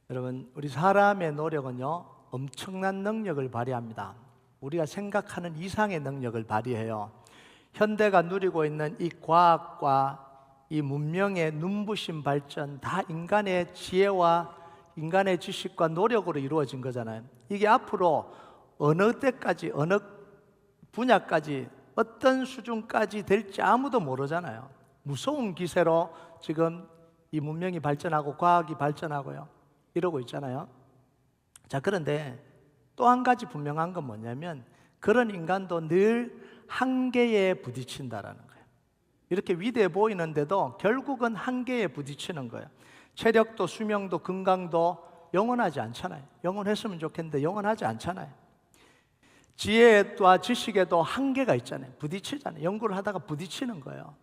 여러분, 우리 사람의 노력은요, 엄청난 능력을 발휘합니다. 우리가 생각하는 이상의 능력을 발휘해요. 현대가 누리고 있는 이 과학과 이 문명의 눈부신 발전, 다 인간의 지혜와 인간의 지식과 노력으로 이루어진 거잖아요. 이게 앞으로 어느 때까지, 어느 분야까지, 어떤 수준까지 될지 아무도 모르잖아요. 무서운 기세로 지금 이 문명이 발전하고 과학이 발전하고요, 이러고 있잖아요. 자, 그런데 또 한 가지 분명한 건 뭐냐면, 그런 인간도 늘 한계에 부딪힌다라는 거예요. 이렇게 위대해 보이는데도 결국은 한계에 부딪히는 거예요. 체력도 수명도 건강도 영원하지 않잖아요. 영원했으면 좋겠는데 영원하지 않잖아요. 지혜와 지식에도 한계가 있잖아요. 부딪히잖아요. 연구를 하다가 부딪히는 거예요.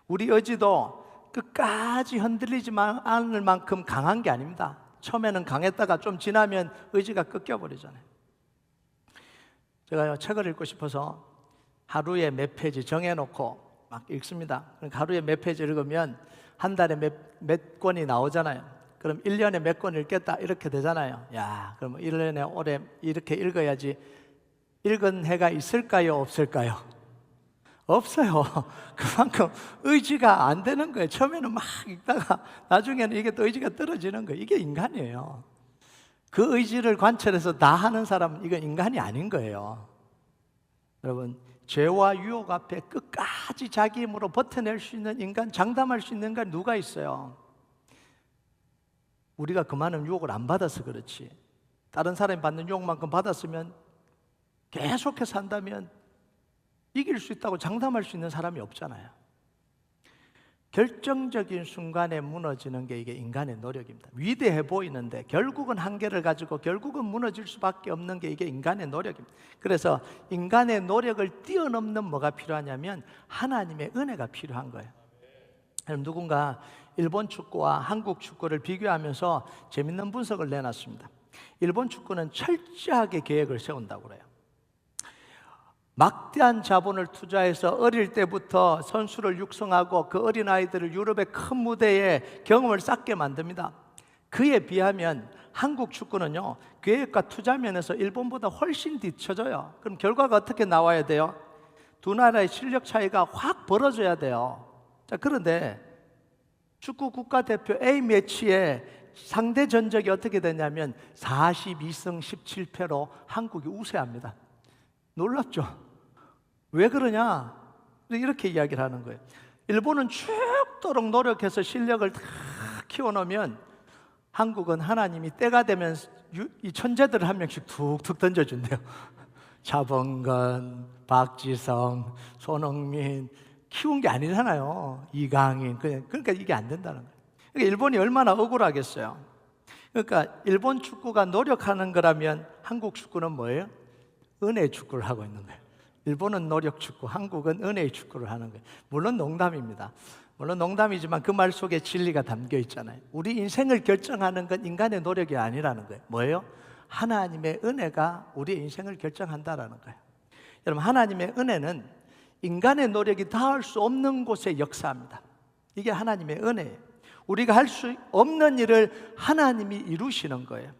우리 의지도 끝까지 흔들리지 않을 만큼 강한 게 아닙니다. 처음에는 강했다가 좀 지나면 의지가 꺾여버리잖아요. 제가 책을 읽고 싶어서 하루에 몇 페이지 정해놓고 막 읽습니다. 하루에 몇 페이지 읽으면 한 달에 몇 권이 나오잖아요. 그럼 1년에 몇 권 읽겠다 이렇게 되잖아요. 야, 그럼 1년에 올해 이렇게 읽어야지. 읽은 해가 있을까요? 없을까요? 없어요. 그만큼 의지가 안 되는 거예요. 처음에는 막 읽다가 나중에는 이게 또 의지가 떨어지는 거예요. 이게 인간이에요. 그 의지를 관철해서 다 하는 사람은 이건 인간이 아닌 거예요. 여러분, 죄와 유혹 앞에 끝까지 자기 힘으로 버텨낼 수 있는 인간, 장담할 수 있는 인간 누가 있어요? 우리가 그만한 유혹을 안 받아서 그렇지, 다른 사람이 받는 유혹만큼 받았으면, 계속해서 한다면 이길 수 있다고 장담할 수 있는 사람이 없잖아요. 결정적인 순간에 무너지는 게 이게 인간의 노력입니다. 위대해 보이는데 결국은 한계를 가지고 결국은 무너질 수밖에 없는 게 이게 인간의 노력입니다. 그래서 인간의 노력을 뛰어넘는 뭐가 필요하냐면 하나님의 은혜가 필요한 거예요. 누군가 일본 축구와 한국 축구를 비교하면서 재밌는 분석을 내놨습니다. 일본 축구는 철저하게 계획을 세운다고 그래요. 막대한 자본을 투자해서 어릴 때부터 선수를 육성하고 그 어린아이들을 유럽의 큰 무대에 경험을 쌓게 만듭니다. 그에 비하면 한국 축구는요, 계획과 투자 면에서 일본보다 훨씬 뒤처져요. 그럼 결과가 어떻게 나와야 돼요? 두 나라의 실력 차이가 확 벌어져야 돼요. 자, 그런데 축구 국가대표 A매치에 상대 전적이 어떻게 되냐면 42승 17패로 한국이 우세합니다. 놀랍죠? 왜 그러냐? 이렇게 이야기를 하는 거예요. 일본은 죽도록 노력해서 실력을 다 키워놓으면 한국은 하나님이 때가 되면 이 천재들을 한 명씩 툭툭 던져준대요. 차범근, 박지성, 손흥민, 키운 게 아니잖아요. 이강인. 그러니까 이게 안 된다는 거예요. 그러니까 일본이 얼마나 억울하겠어요. 그러니까 일본 축구가 노력하는 거라면 한국 축구는 뭐예요? 은혜 축구를 하고 있는 거예요. 일본은 노력 축구, 한국은 은혜의 축구를 하는 거예요. 물론 농담입니다. 물론 농담이지만 그 말 속에 진리가 담겨 있잖아요. 우리 인생을 결정하는 건 인간의 노력이 아니라는 거예요. 뭐예요? 하나님의 은혜가 우리의 인생을 결정한다라는 거예요. 여러분, 하나님의 은혜는 인간의 노력이 닿을 수 없는 곳에 역사합니다. 이게 하나님의 은혜예요. 우리가 할 수 없는 일을 하나님이 이루시는 거예요.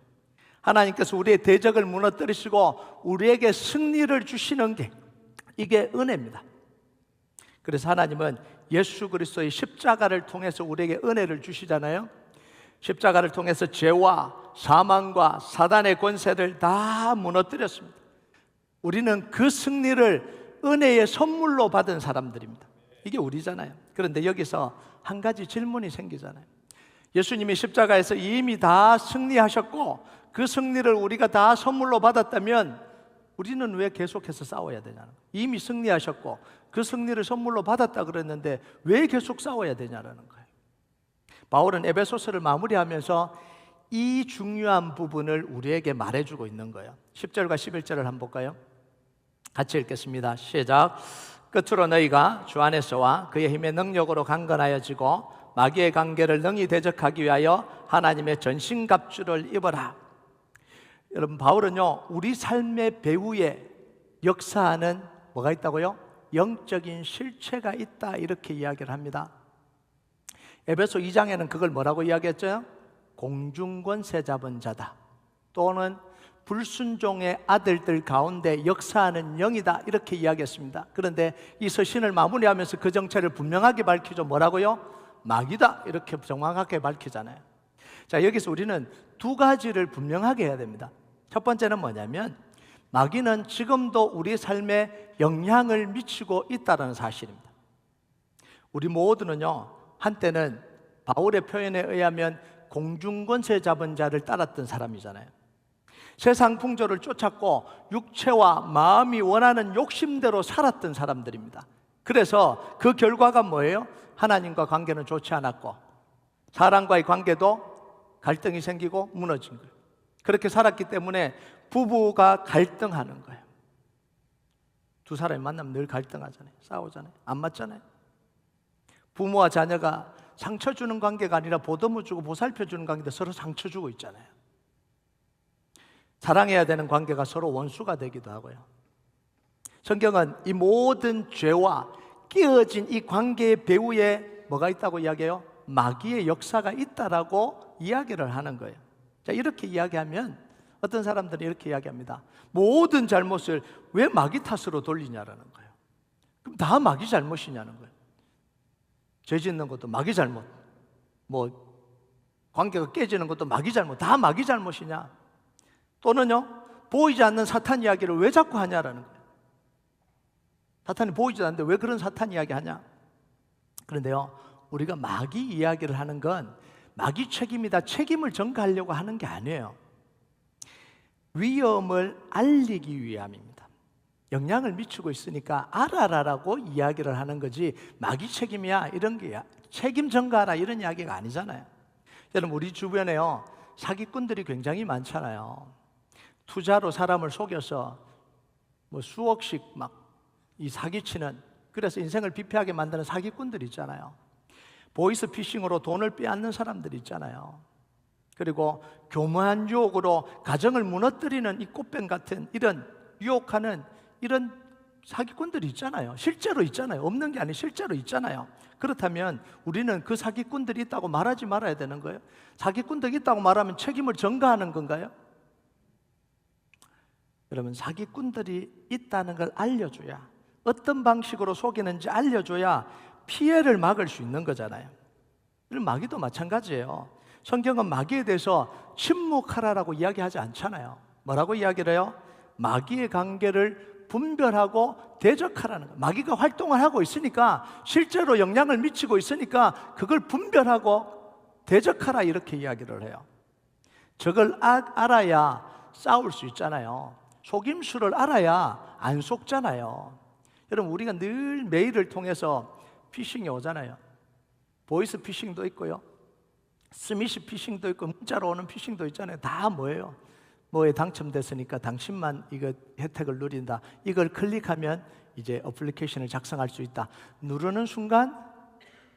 하나님께서 우리의 대적을 무너뜨리시고 우리에게 승리를 주시는 게 이게 은혜입니다. 그래서 하나님은 예수 그리스도의 십자가를 통해서 우리에게 은혜를 주시잖아요. 십자가를 통해서 죄와 사망과 사단의 권세를 다 무너뜨렸습니다. 우리는 그 승리를 은혜의 선물로 받은 사람들입니다. 이게 우리잖아요. 그런데 여기서 한 가지 질문이 생기잖아요. 예수님이 십자가에서 이미 다 승리하셨고 그 승리를 우리가 다 선물로 받았다면 우리는 왜 계속해서 싸워야 되냐는 거예요. 이미 승리하셨고 그 승리를 선물로 받았다 그랬는데 왜 계속 싸워야 되냐는 거예요. 바울은 에베소서를 마무리하면서 이 중요한 부분을 우리에게 말해주고 있는 거예요. 10절과 11절을 한번 볼까요? 같이 읽겠습니다. 시작. 끝으로 너희가 주 안에서와 그의 힘의 능력으로 강건하여지고 마귀의 관계를 능히 대적하기 위하여 하나님의 전신갑주를 입어라. 여러분, 바울은요, 우리 삶의 배후에 역사하는 뭐가 있다고요? 영적인 실체가 있다, 이렇게 이야기를 합니다. 에베소 2장에는 그걸 뭐라고 이야기했죠? 공중권세 잡은 자다, 또는 불순종의 아들들 가운데 역사하는 영이다, 이렇게 이야기했습니다. 그런데 이 서신을 마무리하면서 그 정체를 분명하게 밝히죠. 뭐라고요? 마귀다, 이렇게 정확하게 밝히잖아요. 자, 여기서 우리는 두 가지를 분명하게 해야 됩니다. 첫 번째는 뭐냐면 마귀는 지금도 우리 삶에 영향을 미치고 있다는 사실입니다. 우리 모두는요, 한때는 바울의 표현에 의하면 공중권세 잡은 자를 따랐던 사람이잖아요. 세상 풍조를 쫓았고 육체와 마음이 원하는 욕심대로 살았던 사람들입니다. 그래서 그 결과가 뭐예요? 하나님과 관계는 좋지 않았고 사람과의 관계도 갈등이 생기고 무너진 거예요. 그렇게 살았기 때문에 부부가 갈등하는 거예요. 두 사람이 만나면 늘 갈등하잖아요. 싸우잖아요. 안 맞잖아요. 부모와 자녀가 상처 주는 관계가 아니라 보듬어 주고 보살펴 주는 관계인데 서로 상처 주고 있잖아요. 사랑해야 되는 관계가 서로 원수가 되기도 하고요. 성경은 이 모든 죄와 끼어진 이 관계의 배후에 뭐가 있다고 이야기해요? 마귀의 역사가 있다라고 이야기를 하는 거예요. 자, 이렇게 이야기하면 어떤 사람들은 이렇게 이야기합니다. 모든 잘못을 왜 마귀 탓으로 돌리냐라는 거예요. 그럼 다 마귀 잘못이냐는 거예요. 죄 짓는 것도 마귀 잘못, 뭐 관계가 깨지는 것도 마귀 잘못, 다 마귀 잘못이냐? 또는요, 보이지 않는 사탄 이야기를 왜 자꾸 하냐라는 거예요. 사탄이 보이지도 않는데 왜 그런 사탄 이야기 하냐? 그런데요, 우리가 마귀 이야기를 하는 건 마귀 책임이다, 책임을 전가하려고 하는 게 아니에요. 위험을 알리기 위함입니다. 영향을 미치고 있으니까 알아라라고 이야기를 하는 거지, 마귀 책임이야 이런 게 책임 전가하라 이런 이야기가 아니잖아요. 여러분, 우리 주변에요, 사기꾼들이 굉장히 많잖아요. 투자로 사람을 속여서 뭐 수억씩 막 이 사기치는, 그래서 인생을 비폐하게 만드는 사기꾼들 있잖아요. 보이스 피싱으로 돈을 빼앗는 사람들 있잖아요. 그리고 교묘한 유혹으로 가정을 무너뜨리는 이 꽃뱀 같은 이런 유혹하는 이런 사기꾼들이 있잖아요. 실제로 있잖아요. 없는 게 아니라 실제로 있잖아요. 그렇다면 우리는 그 사기꾼들이 있다고 말하지 말아야 되는 거예요. 사기꾼들이 있다고 말하면 책임을 전가하는 건가요? 여러분, 사기꾼들이 있다는 걸 알려줘야, 어떤 방식으로 속이는지 알려줘야 피해를 막을 수 있는 거잖아요. 마귀도 마찬가지예요. 성경은 마귀에 대해서 침묵하라라고 이야기하지 않잖아요. 뭐라고 이야기를 해요? 마귀의 관계를 분별하고 대적하라는 거예요. 마귀가 활동을 하고 있으니까, 실제로 영향을 미치고 있으니까 그걸 분별하고 대적하라, 이렇게 이야기를 해요. 저걸 알아야 싸울 수 있잖아요. 속임수를 알아야 안 속잖아요. 여러분, 우리가 늘 메일을 통해서 피싱이 오잖아요. 보이스 피싱도 있고요, 스미시 피싱도 있고, 문자로 오는 피싱도 있잖아요. 다 뭐예요? 뭐에 당첨됐으니까 당신만 이거 혜택을 누린다, 이걸 클릭하면 이제 어플리케이션을 작성할 수 있다. 누르는 순간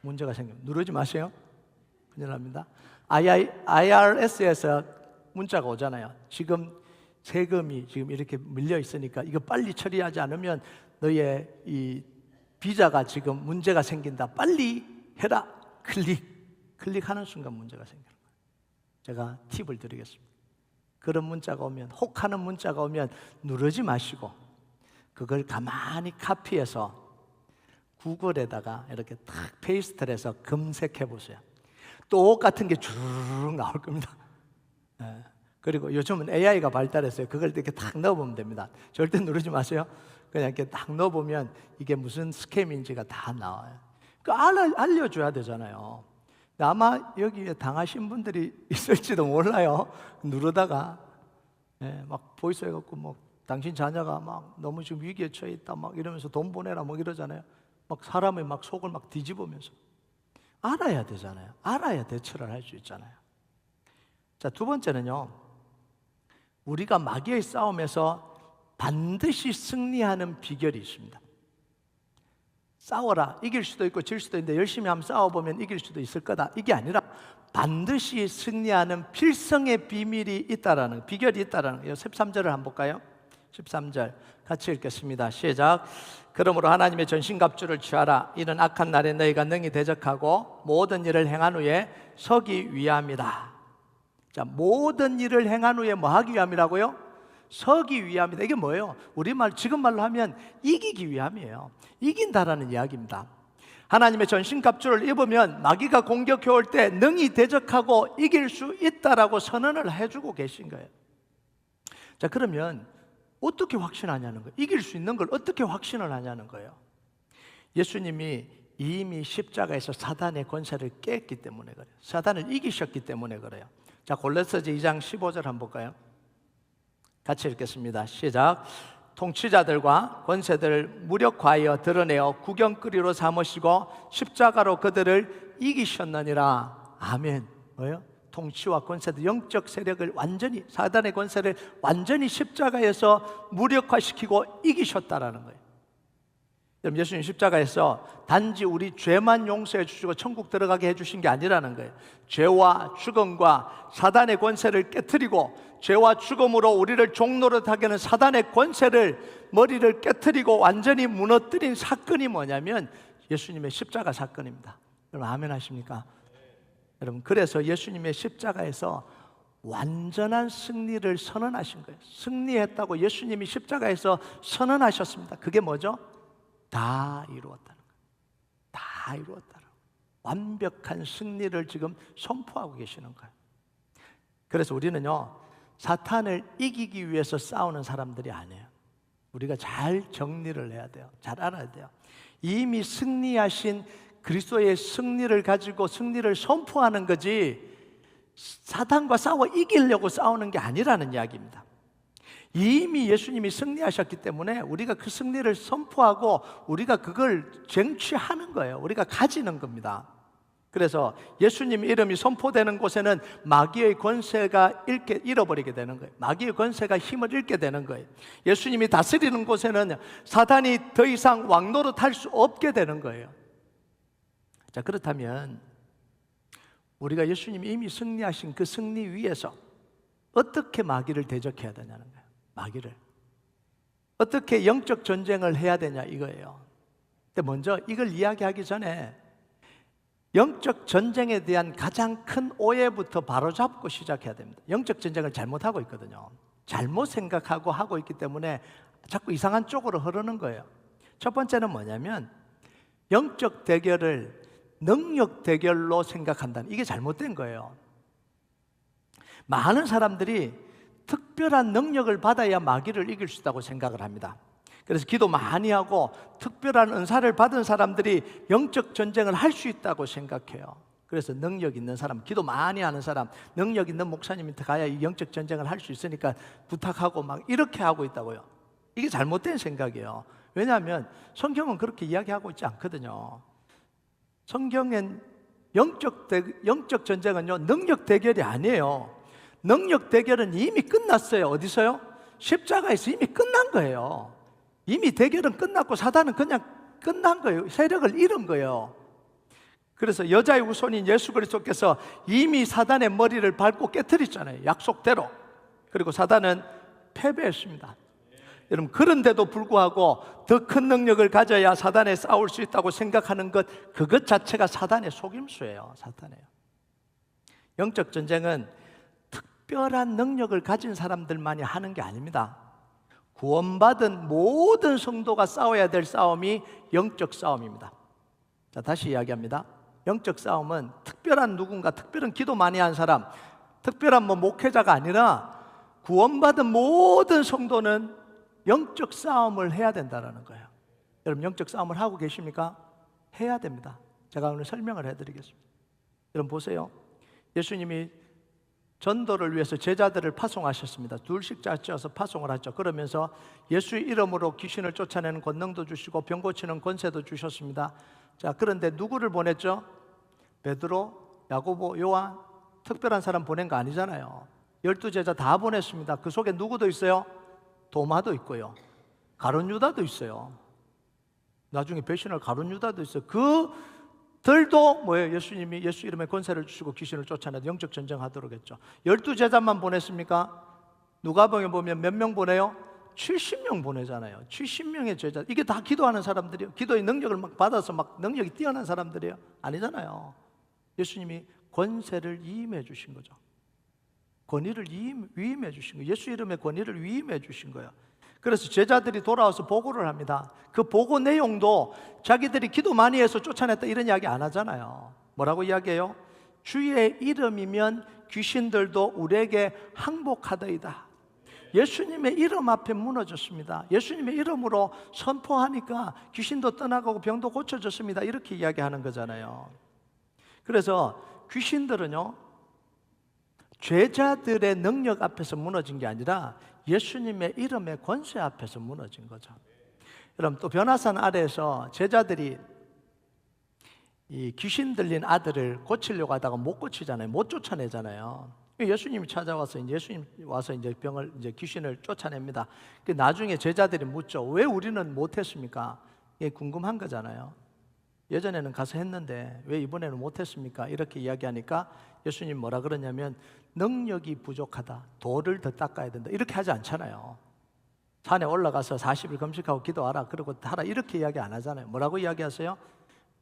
문제가 생깁니다. 누르지 마세요. 큰일 납니다. IRS에서 문자가 오잖아요. 지금 세금이 지금 이렇게 밀려 있으니까 이거 빨리 처리하지 않으면 너의 이 비자가 지금 문제가 생긴다. 빨리 해라. 클릭하는 순간 문제가 생기는 거예요. 제가 팁을 드리겠습니다. 그런 문자가 오면, 혹하는 문자가 오면 누르지 마시고 그걸 가만히 카피해서 구글에다가 이렇게 탁 페이스트를 해서 검색해 보세요. 똑같은 게 주르륵 나올 겁니다. 네. 그리고 요즘은 AI가 발달했어요. 그걸 이렇게 탁 넣어보면 됩니다. 절대 누르지 마세요. 그냥 이렇게 딱 넣어보면 이게 무슨 스캠인지가 다 나와요. 알려줘야 되잖아요. 아마 여기에 당하신 분들이 있을지도 몰라요. 누르다가 막 보이스 해갖고 뭐 당신 자녀가 막 너무 지금 위기에 처해 있다 막 이러면서 돈 보내라 뭐 이러잖아요. 막 사람의 막 속을 막 뒤집으면서. 알아야 되잖아요. 알아야 대처를 할 수 있잖아요. 자, 두 번째는요, 우리가 마귀의 싸움에서 반드시 승리하는 비결이 있습니다. 싸워라, 이길 수도 있고 질 수도 있는데 열심히 한번 싸워보면 이길 수도 있을 거다, 이게 아니라 반드시 승리하는 필성의 비밀이 있다라는, 비결이 있다라는 거예요. 13절을 한번 볼까요? 13절 같이 읽겠습니다. 시작. 그러므로 하나님의 전신갑주를 취하라. 이는 악한 날에 너희가 능히 대적하고 모든 일을 행한 후에 서기 위함이다. 자, 모든 일을 행한 후에 뭐 하기 위함이라고요? 서기 위함이다. 이게 뭐예요? 우리말 지금 말로 하면 이기기 위함이에요. 이긴다라는 이야기입니다. 하나님의 전신갑주를 입으면 마귀가 공격해 올 때 능히 대적하고 이길 수 있다라고 선언을 해주고 계신 거예요. 자, 그러면 어떻게 확신하냐는 거예요. 이길 수 있는 걸 어떻게 확신을 하냐는 거예요. 예수님이 이미 십자가에서 사단의 권세를 깼기 때문에 그래요. 사단을 이기셨기 때문에 그래요. 자, 골로새서 2장 15절 한번 볼까요? 같이 읽겠습니다. 시작. 통치자들과 권세들을 무력화하여 드러내어 구경거리로 삼으시고 십자가로 그들을 이기셨느니라. 아멘. 뭐예요? 통치와 권세들, 영적 세력을 완전히, 사단의 권세를 완전히 십자가에서 무력화시키고 이기셨다라는 거예요. 여러분, 예수님 십자가에서 단지 우리 죄만 용서해 주시고 천국 들어가게 해주신 게 아니라는 거예요. 죄와 죽음과 사단의 권세를 깨트리고 죄와 죽음으로 우리를 종노릇하게 하는 사단의 권세를, 머리를 깨트리고 완전히 무너뜨린 사건이 뭐냐면 예수님의 십자가 사건입니다. 여러분 아멘 하십니까? 여러분, 그래서 예수님의 십자가에서 완전한 승리를 선언하신 거예요. 승리했다고 예수님이 십자가에서 선언하셨습니다. 그게 뭐죠? 다 이루었다는 거예요. 다 이루었다는 거예요. 완벽한 승리를 지금 선포하고 계시는 거예요. 그래서 우리는요, 사탄을 이기기 위해서 싸우는 사람들이 아니에요. 우리가 잘 정리를 해야 돼요. 잘 알아야 돼요. 이미 승리하신 그리스도의 승리를 가지고 승리를 선포하는 거지, 사탄과 싸워 이기려고 싸우는 게 아니라는 이야기입니다. 이미 예수님이 승리하셨기 때문에 우리가 그 승리를 선포하고 우리가 그걸 쟁취하는 거예요. 우리가 가지는 겁니다. 그래서 예수님 이름이 선포되는 곳에는 마귀의 권세가 잃어버리게 되는 거예요. 마귀의 권세가 힘을 잃게 되는 거예요. 예수님이 다스리는 곳에는 사단이 더 이상 왕노릇할 수 없게 되는 거예요. 자, 그렇다면 우리가 예수님이 이미 승리하신 그 승리 위에서 어떻게 마귀를 대적해야 되냐는 거예요. 마귀를 어떻게 영적 전쟁을 해야 되냐 이거예요. 근데 먼저 이걸 이야기하기 전에 영적 전쟁에 대한 가장 큰 오해부터 바로잡고 시작해야 됩니다. 영적 전쟁을 잘못하고 있거든요. 잘못 생각하고 하고 있기 때문에 자꾸 이상한 쪽으로 흐르는 거예요. 첫 번째는 뭐냐면 영적 대결을 능력 대결로 생각한다는, 이게 잘못된 거예요. 많은 사람들이 특별한 능력을 받아야 마귀를 이길 수 있다고 생각을 합니다. 그래서 기도 많이 하고 특별한 은사를 받은 사람들이 영적 전쟁을 할 수 있다고 생각해요. 그래서 능력 있는 사람, 기도 많이 하는 사람, 능력 있는 목사님한테 가야 이 영적 전쟁을 할 수 있으니까 부탁하고 막 이렇게 하고 있다고요. 이게 잘못된 생각이에요. 왜냐하면 성경은 그렇게 이야기하고 있지 않거든요. 성경엔 영적 전쟁은요, 능력 대결이 아니에요. 능력 대결은 이미 끝났어요. 어디서요? 십자가에서 이미 끝난 거예요. 이미 대결은 끝났고 사단은 그냥 끝난 거예요. 세력을 잃은 거예요. 그래서 여자의 후손인 예수 그리스도께서 이미 사단의 머리를 밟고 깨트렸잖아요. 약속대로. 그리고 사단은 패배했습니다. 여러분, 그런데도 불구하고 더 큰 능력을 가져야 사단에 싸울 수 있다고 생각하는 것, 그것 자체가 사단의 속임수예요. 사탄이에요. 영적 전쟁은 특별한 능력을 가진 사람들만이 하는 게 아닙니다. 구원받은 모든 성도가 싸워야 될 싸움이 영적 싸움입니다. 자, 다시 이야기합니다. 영적 싸움은 특별한 누군가, 특별한 기도 많이 한 사람, 특별한 목회자가 아니라 구원받은 모든 성도는 영적 싸움을 해야 된다는 거예요. 여러분, 영적 싸움을 하고 계십니까? 해야 됩니다. 제가 오늘 설명을 해드리겠습니다. 여러분 보세요. 예수님이 전도를 위해서 제자들을 파송하셨습니다. 둘씩 짜셔서 파송을 하죠. 그러면서 예수의 이름으로 귀신을 쫓아내는 권능도 주시고 병 고치는 권세도 주셨습니다. 자, 그런데 누구를 보냈죠? 베드로, 야고보, 요한, 특별한 사람 보낸 거 아니잖아요. 12제자 다 보냈습니다. 그 속에 누구도 있어요? 도마도 있고요. 가룟 유다도 있어요. 나중에 배신할 가룟 유다도 있어요. 그들도 뭐예요? 예수님이 예수 이름의 권세를 주시고 귀신을 쫓아내도 영적 전쟁하도록 했죠. 12제자만 보냈습니까? 누가복음에 보면 몇 명 보내요? 70명 보내잖아요. 70명의 제자. 이게 다 기도하는 사람들이에요. 기도의 능력을 막 받아서 막 능력이 뛰어난 사람들이에요. 아니잖아요. 예수님이 권세를 임해 주신 거죠. 권위를 위임해 주신 거예요. 예수 이름의 권위를 위임해 주신 거예요. 그래서 제자들이 돌아와서 보고를 합니다. 그 보고 내용도 자기들이 기도 많이 해서 쫓아냈다 이런 이야기 안 하잖아요. 뭐라고 이야기해요? 주의 이름이면 귀신들도 우리에게 항복하더이다. 예수님의 이름 앞에 무너졌습니다. 예수님의 이름으로 선포하니까 귀신도 떠나가고 병도 고쳐졌습니다. 이렇게 이야기하는 거잖아요. 그래서 귀신들은요, 죄자들의 능력 앞에서 무너진 게 아니라 예수님의 이름의 권세 앞에서 무너진 거죠. 여러분, 또 변화산 아래에서 제자들이 이 귀신 들린 아들을 고치려고 하다가 못 고치잖아요. 못 쫓아내잖아요. 예수님이 찾아와서 예수님 와서 이제 귀신을 쫓아냅니다. 나중에 제자들이 묻죠. 왜 우리는 못했습니까? 이게 궁금한 거잖아요. 예전에는 가서 했는데 왜 이번에는 못했습니까? 이렇게 이야기하니까 예수님 뭐라 그러냐면 능력이 부족하다. 돌을 더 닦아야 된다. 이렇게 하지 않잖아요. 산에 올라가서 40일 금식하고 기도하라. 그러고 하라. 이렇게 이야기 안 하잖아요. 뭐라고 이야기하세요?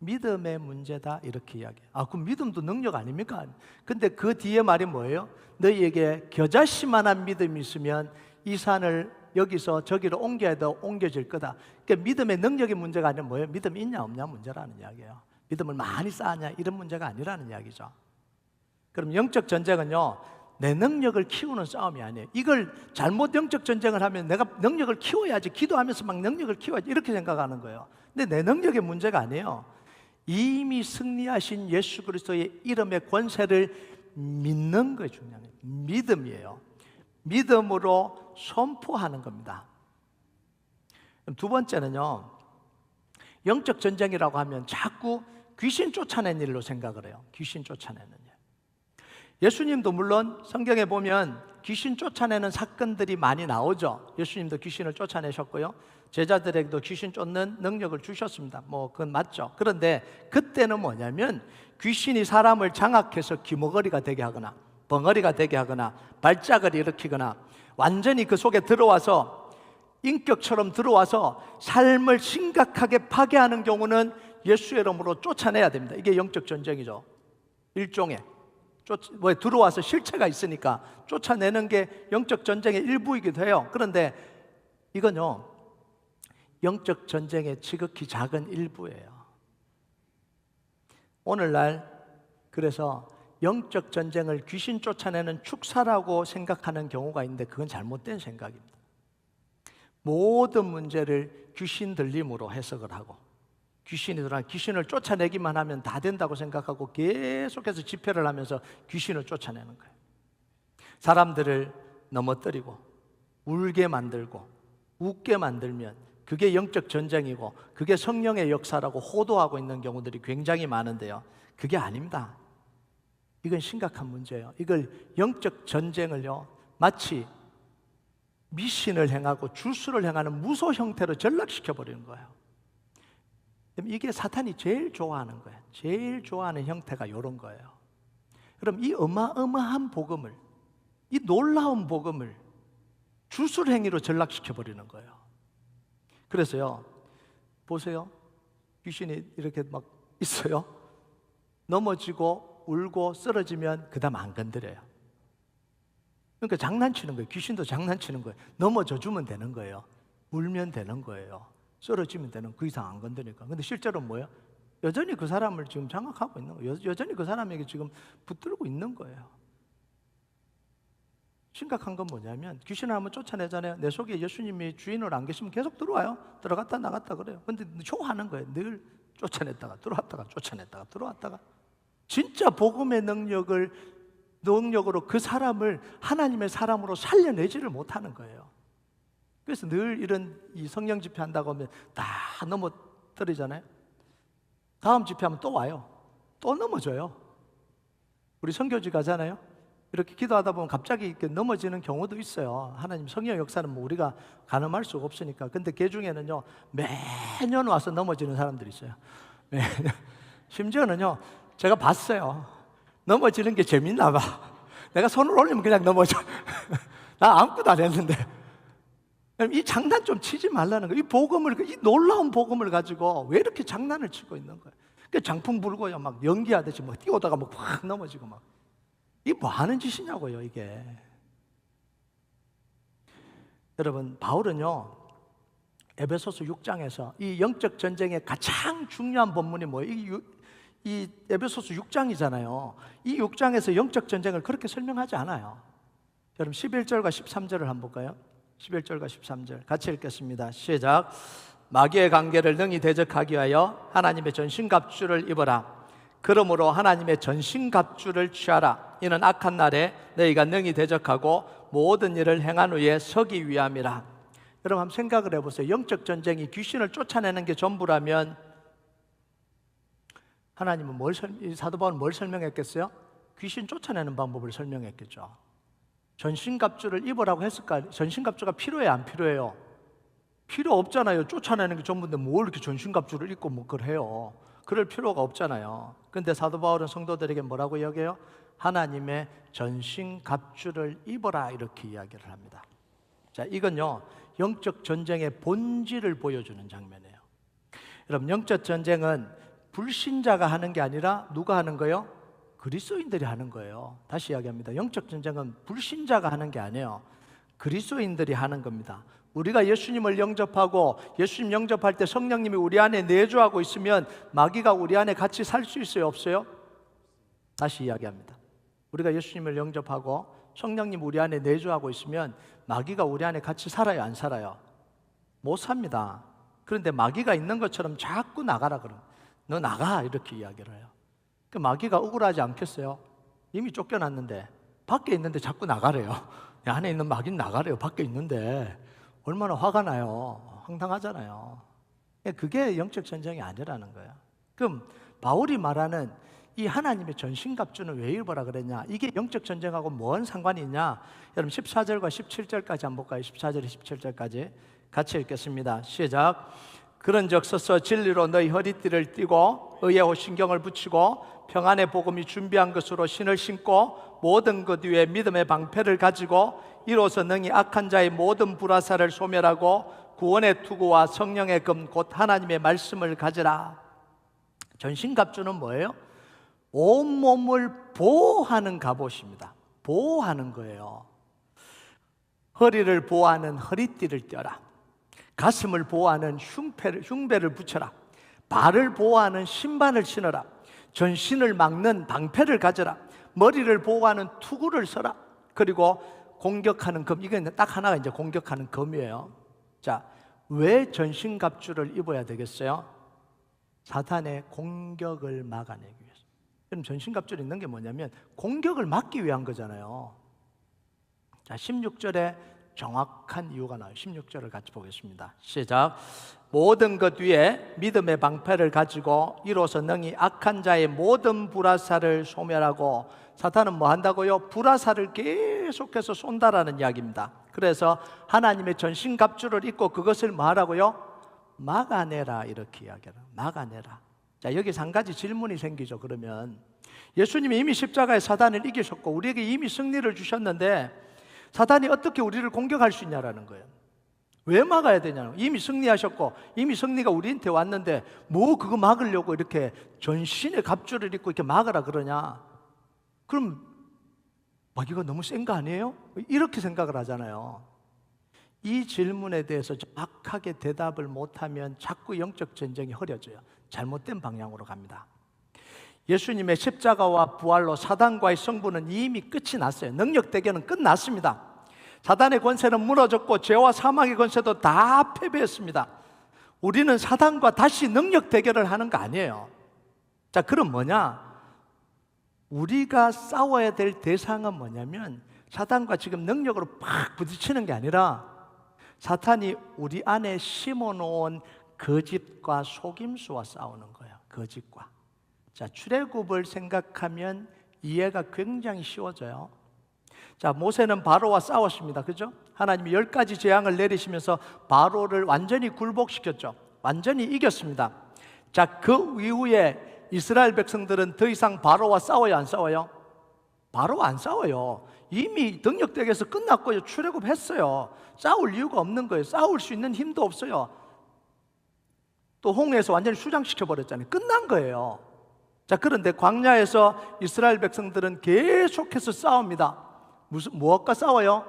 믿음의 문제다. 이렇게 이야기해요. 그럼 믿음도 능력 아닙니까? 근데 그 뒤에 말이 뭐예요? 너희에게 겨자씨만한 믿음이 있으면 이 산을 여기서 저기로 옮겨야 돼 옮겨질 거다. 그러니까 믿음의 능력의 문제가 아니라 뭐예요? 믿음이 있냐 없냐 문제라는 이야기예요. 믿음을 많이 쌓았냐 이런 문제가 아니라는 이야기죠. 그럼 영적 전쟁은요, 내 능력을 키우는 싸움이 아니에요. 이걸 잘못 영적 전쟁을 하면 내가 능력을 키워야지, 기도하면서 막 능력을 키워야지 이렇게 생각하는 거예요. 근데 내 능력의 문제가 아니에요. 이미 승리하신 예수 그리스도의 이름의 권세를 믿는 것이 중요해요. 믿음이에요. 믿음으로 선포하는 겁니다. 두 번째는요, 영적 전쟁이라고 하면 자꾸 귀신 쫓아낸 일로 생각을 해요. 귀신 쫓아내는 일. 예수님도 물론 성경에 보면 귀신 쫓아내는 사건들이 많이 나오죠. 예수님도 귀신을 쫓아내셨고요, 제자들에게도 귀신 쫓는 능력을 주셨습니다. 그건 맞죠. 그런데 그때는 뭐냐면 귀신이 사람을 장악해서 귀머거리가 되게 하거나 벙어리가 되게 하거나 발작을 일으키거나 완전히 그 속에 들어와서 인격처럼 들어와서 삶을 심각하게 파괴하는 경우는 예수의 이름으로 쫓아내야 됩니다. 이게 영적 전쟁이죠. 일종의 들어와서 실체가 있으니까 쫓아내는 게 영적 전쟁의 일부이기도 해요. 그런데 이건요, 영적 전쟁의 지극히 작은 일부예요. 오늘날 그래서 영적 전쟁을 귀신 쫓아내는 축사라고 생각하는 경우가 있는데 그건 잘못된 생각입니다. 모든 문제를 귀신 들림으로 해석을 하고 귀신을 쫓아내기만 하면 다 된다고 생각하고 계속해서 집회를 하면서 귀신을 쫓아내는 거예요. 사람들을 넘어뜨리고 울게 만들고 웃게 만들면 그게 영적 전쟁이고 그게 성령의 역사라고 호도하고 있는 경우들이 굉장히 많은데요, 그게 아닙니다. 이건 심각한 문제예요. 이걸 영적 전쟁을요, 마치 미신을 행하고 주술을 행하는 무소 형태로 전락시켜 버리는 거예요. 이게 사탄이 제일 좋아하는 거예요. 제일 좋아하는 형태가 이런 거예요. 그럼 이 어마어마한 복음을, 이 놀라운 복음을 주술 행위로 전락시켜 버리는 거예요. 그래서요, 보세요. 귀신이 이렇게 막 있어요. 넘어지고 울고 쓰러지면 그 다음 안 건드려요. 그러니까 장난치는 거예요. 귀신도 장난치는 거예요. 넘어져 주면 되는 거예요. 울면 되는 거예요. 쓰러지면 되는, 그 이상 안 건드니까. 근데 실제로 뭐예요? 여전히 그 사람을 지금 장악하고 있는 거예요. 여전히 그 사람에게 지금 붙들고 있는 거예요. 심각한 건 뭐냐면 귀신을 한번 쫓아내잖아요. 내 속에 예수님이 주인으로 안 계시면 계속 들어와요. 들어갔다 나갔다 그래요. 근데 쇼하는 거예요. 늘 쫓아냈다가 들어왔다가 쫓아냈다가 들어왔다가. 진짜 복음의 능력으로 그 사람을 하나님의 사람으로 살려내지를 못하는 거예요. 그래서 늘 이런 이 성령 집회 한다고 하면 다 넘어뜨리잖아요. 다음 집회하면 또 와요. 또 넘어져요. 우리 선교지 가잖아요. 이렇게 기도하다 보면 갑자기 이렇게 넘어지는 경우도 있어요. 하나님 성령 역사는 우리가 가늠할 수가 없으니까. 근데 그 중에는요, 매년 와서 넘어지는 사람들이 있어요. 매년. 심지어는요, 제가 봤어요. 넘어지는 게 재밌나 봐. 내가 손을 올리면 그냥 넘어져. 나 아무것도 안 했는데. 이 장난 좀 치지 말라는 거예요. 이 놀라운 복음을 가지고 왜 이렇게 장난을 치고 있는 거예요. 장풍 불고요, 막 연기하듯이 막 뛰어다가 막 확 넘어지고 막. 이게 뭐 하는 짓이냐고요, 이게. 여러분, 바울은요, 에베소서 6장에서 이 영적 전쟁의 가장 중요한 본문이 뭐예요? 이 에베소서 6장이잖아요. 이 6장에서 영적 전쟁을 그렇게 설명하지 않아요. 여러분 11절과 13절을 한번 볼까요? 11절과 13절 같이 읽겠습니다. 시작. 마귀의 관계를 능히 대적하기 위하여 하나님의 전신갑주를 입어라. 그러므로 하나님의 전신갑주를 취하라. 이는 악한 날에 너희가 능히 대적하고 모든 일을 행한 후에 서기 위함이라. 여러분 한번 생각을 해보세요. 영적 전쟁이 귀신을 쫓아내는 게 전부라면 하나님은 사도 바울은 뭘 설명했겠어요? 귀신 쫓아내는 방법을 설명했겠죠. 전신갑주를 입으라고 했을까? 전신갑주가 필요해요, 안 필요해요? 필요 없잖아요. 쫓아내는 게 전부인데 뭘 이렇게 전신갑주를 입고 뭐 그걸 해요? 그럴 필요가 없잖아요. 그런데 사도 바울은 성도들에게 뭐라고 이야기해요? 하나님의 전신갑주를 입어라, 이렇게 이야기를 합니다. 자, 이건요 영적 전쟁의 본질을 보여주는 장면이에요. 여러분, 영적 전쟁은 불신자가 하는 게 아니라 누가 하는 거예요? 그리스도인들이 하는 거예요. 다시 이야기합니다. 영적 전쟁은 불신자가 하는 게 아니에요. 그리스도인들이 하는 겁니다. 우리가 예수님을 영접하고 예수님 영접할 때 성령님이 우리 안에 내주하고 있으면 마귀가 우리 안에 같이 살 수 있어요, 없어요? 다시 이야기합니다. 우리가 예수님을 영접하고 성령님 우리 안에 내주하고 있으면 마귀가 우리 안에 같이 살아요, 안 살아요? 못 삽니다. 그런데 마귀가 있는 것처럼 자꾸 나가라 그러면 너 나가, 이렇게 이야기를 해요. 그 마귀가 억울하지 않겠어요? 이미 쫓겨났는데 밖에 있는데 자꾸 나가래요. 안에 있는 마귀는 나가래요. 밖에 있는데 얼마나 화가 나요. 황당하잖아요. 그게 영적 전쟁이 아니라는 거예요. 그럼 바울이 말하는 이 하나님의 전신갑주는 왜 입어라 그랬냐? 이게 영적 전쟁하고 뭔 상관이 있냐? 여러분 14절과 17절까지 한번 볼까요? 14절, 17절까지 같이 읽겠습니다. 시작. 그런즉 서서 진리로 너희 허리띠를 띠고 의에 신경을 붙이고 평안의 복음이 준비한 것으로 신을 신고 모든 것 위에 믿음의 방패를 가지고 이로써 능히 악한 자의 모든 불화살을 소멸하고 구원의 투구와 성령의 금 곧 하나님의 말씀을 가지라. 전신갑주는 뭐예요? 온몸을 보호하는 갑옷입니다. 보호하는 거예요. 허리를 보호하는 허리띠를 떼라. 가슴을 보호하는 흉배를 붙여라. 발을 보호하는 신발을 신어라. 전신을 막는 방패를 가져라. 머리를 보호하는 투구를 써라. 그리고 공격하는 검, 이게 딱 하나가 이제 공격하는 검이에요. 자, 왜 전신갑주를 입어야 되겠어요? 사탄의 공격을 막아내기 위해서. 그럼 전신갑주를 입는 게 뭐냐면 공격을 막기 위한 거잖아요. 자, 16절에 정확한 이유가 나와요. 16절을 같이 보겠습니다. 시작. 모든 것 위에 믿음의 방패를 가지고 이로써 능히 악한 자의 모든 불화살을 소멸하고. 사탄은 뭐 한다고요? 불화살을 계속해서 쏜다라는 이야기입니다. 그래서 하나님의 전신갑주를 입고 그것을 뭐 하라고요? 막아내라, 이렇게 이야기해요. 막아내라. 자, 여기서 한 가지 질문이 생기죠. 그러면 예수님이 이미 십자가에 사단을 이기셨고 우리에게 이미 승리를 주셨는데 사단이 어떻게 우리를 공격할 수 있냐라는 거예요. 왜 막아야 되냐는 거예요. 이미 승리하셨고 이미 승리가 우리한테 왔는데 뭐 그거 막으려고 이렇게 전신의 갑주를 입고 이렇게 막으라 그러냐? 그럼 마귀가 너무 센 거 아니에요? 이렇게 생각을 하잖아요. 이 질문에 대해서 정확하게 대답을 못하면 자꾸 영적 전쟁이 흐려져요. 잘못된 방향으로 갑니다. 예수님의 십자가와 부활로 사단과의 승부는 이미 끝이 났어요. 능력 대결은 끝났습니다. 사단의 권세는 무너졌고 죄와 사망의 권세도 다 패배했습니다. 우리는 사단과 다시 능력 대결을 하는 거 아니에요. 자, 그럼 뭐냐? 우리가 싸워야 될 대상은 뭐냐면 사단과 지금 능력으로 팍 부딪히는 게 아니라 사탄이 우리 안에 심어놓은 거짓과 속임수와 싸우는 거예요. 거짓과. 자, 출애굽을 생각하면 이해가 굉장히 쉬워져요. 자, 모세는 바로와 싸웠습니다. 그죠? 하나님이 10가지 재앙을 내리시면서 바로를 완전히 굴복시켰죠. 완전히 이겼습니다. 자, 그 이후에 이스라엘 백성들은 더 이상 바로와 싸워요, 안 싸워요? 바로와 안 싸워요. 이미 능력대결에서 끝났고요. 출애굽했어요. 싸울 이유가 없는 거예요. 싸울 수 있는 힘도 없어요. 또 홍해에서 완전히 수장시켜버렸잖아요. 끝난 거예요. 자, 그런데 광야에서 이스라엘 백성들은 계속해서 싸웁니다. 무엇과 싸워요?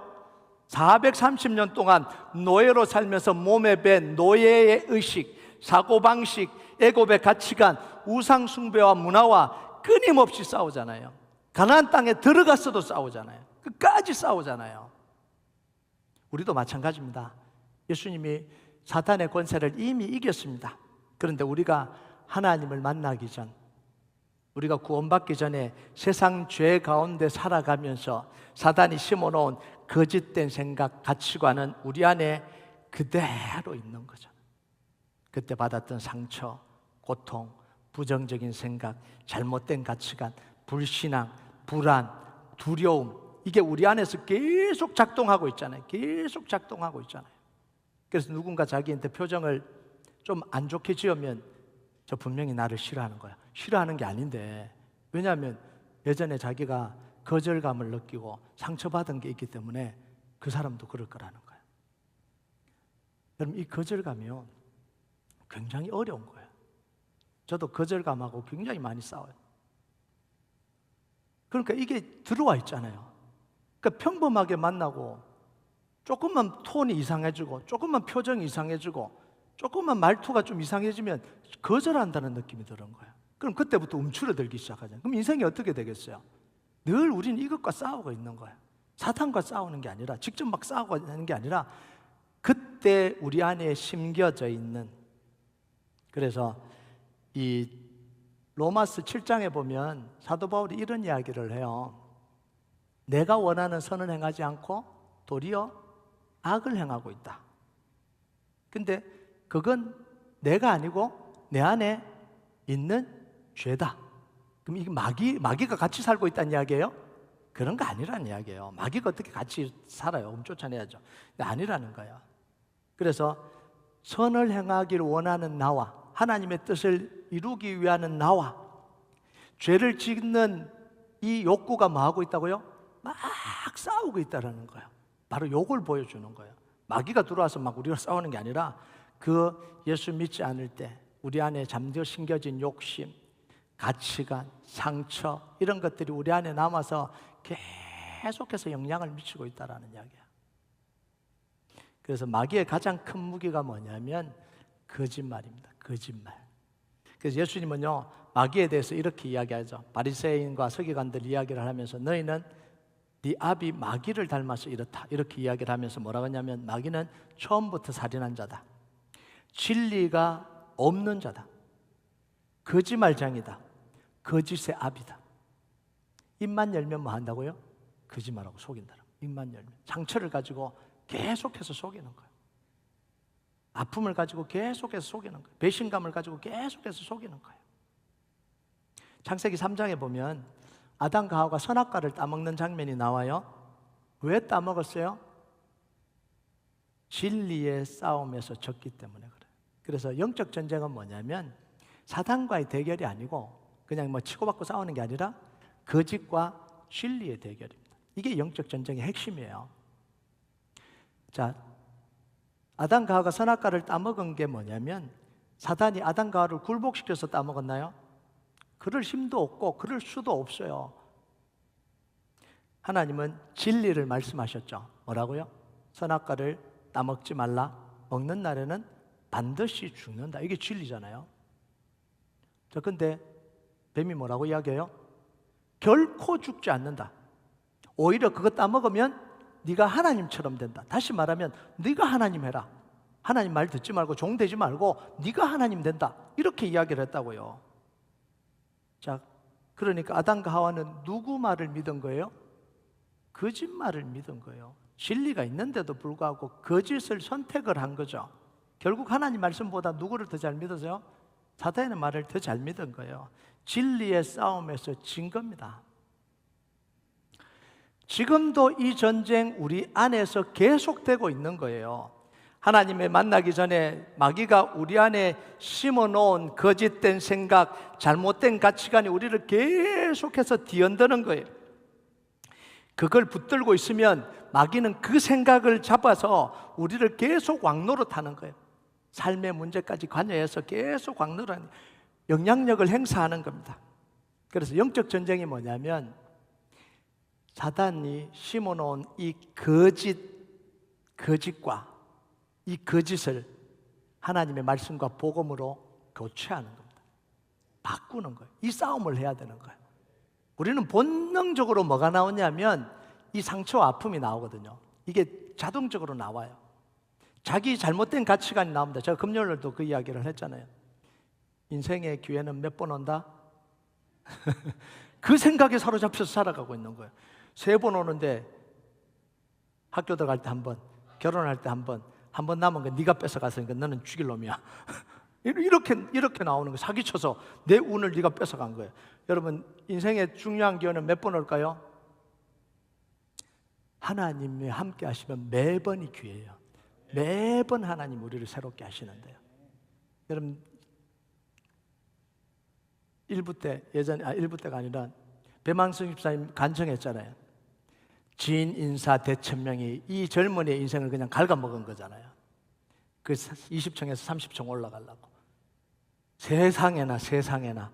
430년 동안 노예로 살면서 몸에 밴 노예의 의식, 사고방식, 애굽의 가치관, 우상 숭배와 문화와 끊임없이 싸우잖아요. 가나안 땅에 들어갔어도 싸우잖아요. 끝까지 싸우잖아요. 우리도 마찬가지입니다. 예수님이 사탄의 권세를 이미 이겼습니다. 그런데 우리가 하나님을 만나기 전, 우리가 구원받기 전에 세상 죄 가운데 살아가면서 사단이 심어놓은 거짓된 생각, 가치관은 우리 안에 그대로 있는 거죠. 그때 받았던 상처, 고통, 부정적인 생각, 잘못된 가치관, 불신앙, 불안, 두려움, 이게 우리 안에서 계속 작동하고 있잖아요. 계속 작동하고 있잖아요. 그래서 누군가 자기한테 표정을 좀 안 좋게 지으면 저 분명히 나를 싫어하는 거야. 싫어하는 게 아닌데, 왜냐하면 예전에 자기가 거절감을 느끼고 상처받은 게 있기 때문에 그 사람도 그럴 거라는 거예요. 여러분, 이 거절감이요, 굉장히 어려운 거예요. 저도 거절감하고 굉장히 많이 싸워요. 그러니까 이게 들어와 있잖아요. 그러니까 평범하게 만나고 조금만 톤이 이상해지고 조금만 표정이 이상해지고 조금만 말투가 좀 이상해지면 거절한다는 느낌이 드는 거예요. 그럼 그때부터 움츠러들기 시작하잖아요. 그럼 인생이 어떻게 되겠어요? 늘 우리는 이것과 싸우고 있는 거예요. 사탄과 싸우는 게 아니라, 직접 막 싸우고 있는 게 아니라 그때 우리 안에 심겨져 있는, 그래서 이 로마서 7장에 보면 사도 바울이 이런 이야기를 해요. 내가 원하는 선을 행하지 않고 도리어 악을 행하고 있다. 근데 그건 내가 아니고 내 안에 있는 죄다. 그럼 이게 마귀가 같이 살고 있다는 이야기예요? 그런 거 아니라는 이야기예요. 마귀가 어떻게 같이 살아요? 쫓아내야죠. 근데 아니라는 거예요. 그래서 선을 행하기를 원하는 나와 하나님의 뜻을 이루기 위하는 나와 죄를 짓는 이 욕구가 뭐 하고 있다고요? 막 싸우고 있다는 거예요. 바로 욕을 보여주는 거예요. 마귀가 들어와서 막 우리가 싸우는 게 아니라 그 예수 믿지 않을 때 우리 안에 잠겨 심겨진 욕심, 가치관, 상처, 이런 것들이 우리 안에 남아서 계속해서 영향을 미치고 있다는 이야기야. 그래서 마귀의 가장 큰 무기가 뭐냐면 거짓말입니다. 거짓말. 그래서 예수님은요, 마귀에 대해서 이렇게 이야기하죠. 바리새인과 서기관들 이야기를 하면서 너희는 네 아비 마귀를 닮아서 이렇다, 이렇게 이야기를 하면서 뭐라고 하냐면 마귀는 처음부터 살인한 자다, 진리가 없는 자다, 거짓말장이다, 거짓의 아비다. 입만 열면 뭐 한다고요? 거짓말하고 속인다. 입만 열면 상처를 가지고 계속해서 속이는 거예요. 아픔을 가지고 계속해서 속이는 거예요. 배신감을 가지고 계속해서 속이는 거예요. 창세기 3장에 보면 아담과 하와가 선악과를 따먹는 장면이 나와요. 왜 따먹었어요? 진리의 싸움에서 졌기 때문에 그래요. 그래서 영적 전쟁은 뭐냐면 사탄과의 대결이 아니고 그냥 뭐 치고받고 싸우는 게 아니라 거짓과 진리의 대결입니다. 이게 영적 전쟁의 핵심이에요. 자, 아담과 하와가 선악과를 따먹은 게 뭐냐면 사탄이 아담과 하와를 굴복시켜서 따먹었나요? 그럴 힘도 없고 그럴 수도 없어요. 하나님은 진리를 말씀하셨죠. 뭐라고요? 선악과를 따먹지 말라. 먹는 날에는 반드시 죽는다. 이게 진리잖아요. 자, 근데 뱀이 뭐라고 이야기해요? 결코 죽지 않는다. 오히려 그거 따먹으면 네가 하나님처럼 된다. 다시 말하면 네가 하나님 해라. 하나님 말 듣지 말고 종 되지 말고 네가 하나님 된다. 이렇게 이야기를 했다고요. 자, 그러니까 아담과 하와는 누구 말을 믿은 거예요? 거짓말을 믿은 거예요. 진리가 있는데도 불구하고 거짓을 선택을 한 거죠. 결국 하나님 말씀보다 누구를 더 잘 믿으세요? 사탄의 말을 더 잘 믿은 거예요. 진리의 싸움에서 진 겁니다. 지금도 이 전쟁 우리 안에서 계속되고 있는 거예요. 하나님을 만나기 전에 마귀가 우리 안에 심어놓은 거짓된 생각, 잘못된 가치관이 우리를 계속해서 뒤흔드는 거예요. 그걸 붙들고 있으면 마귀는 그 생각을 잡아서 우리를 계속 왕노릇하는 거예요. 삶의 문제까지 관여해서 계속 왕노릇하는 영향력을 행사하는 겁니다. 그래서 영적 전쟁이 뭐냐면 사단이 심어놓은 이 거짓과 이 거짓을 하나님의 말씀과 복음으로 교체하는 겁니다. 바꾸는 거예요. 이 싸움을 해야 되는 거예요. 우리는 본능적으로 뭐가 나오냐면 이 상처와 아픔이 나오거든요. 이게 자동적으로 나와요. 자기 잘못된 가치관이 나옵니다. 제가 금요일에도 그 이야기를 했잖아요. 인생의 기회는 몇 번 온다? 그 생각에 사로잡혀서 살아가고 있는 거예요. 3번 오는데 학교 들어갈 때 한 번, 결혼할 때 한 번 남은 거 네가 뺏어갔으니까 너는 죽일 놈이야. 이렇게 나오는 거예요. 사기쳐서 내 운을 네가 뺏어간 거예요. 여러분, 인생의 중요한 기회는 몇 번 올까요? 하나님이 함께 하시면 매번이 기회예요. 매번 하나님 우리를 새롭게 하시는데요. 여러분, 1부 때, 예전에 1부 때가 아니라 배만승 집사님 간청했잖아요. 지인 인사 대천명이 이 젊은이의 인생을 그냥 갉아먹은 거잖아요. 그 20층에서 30층 올라가려고. 세상에나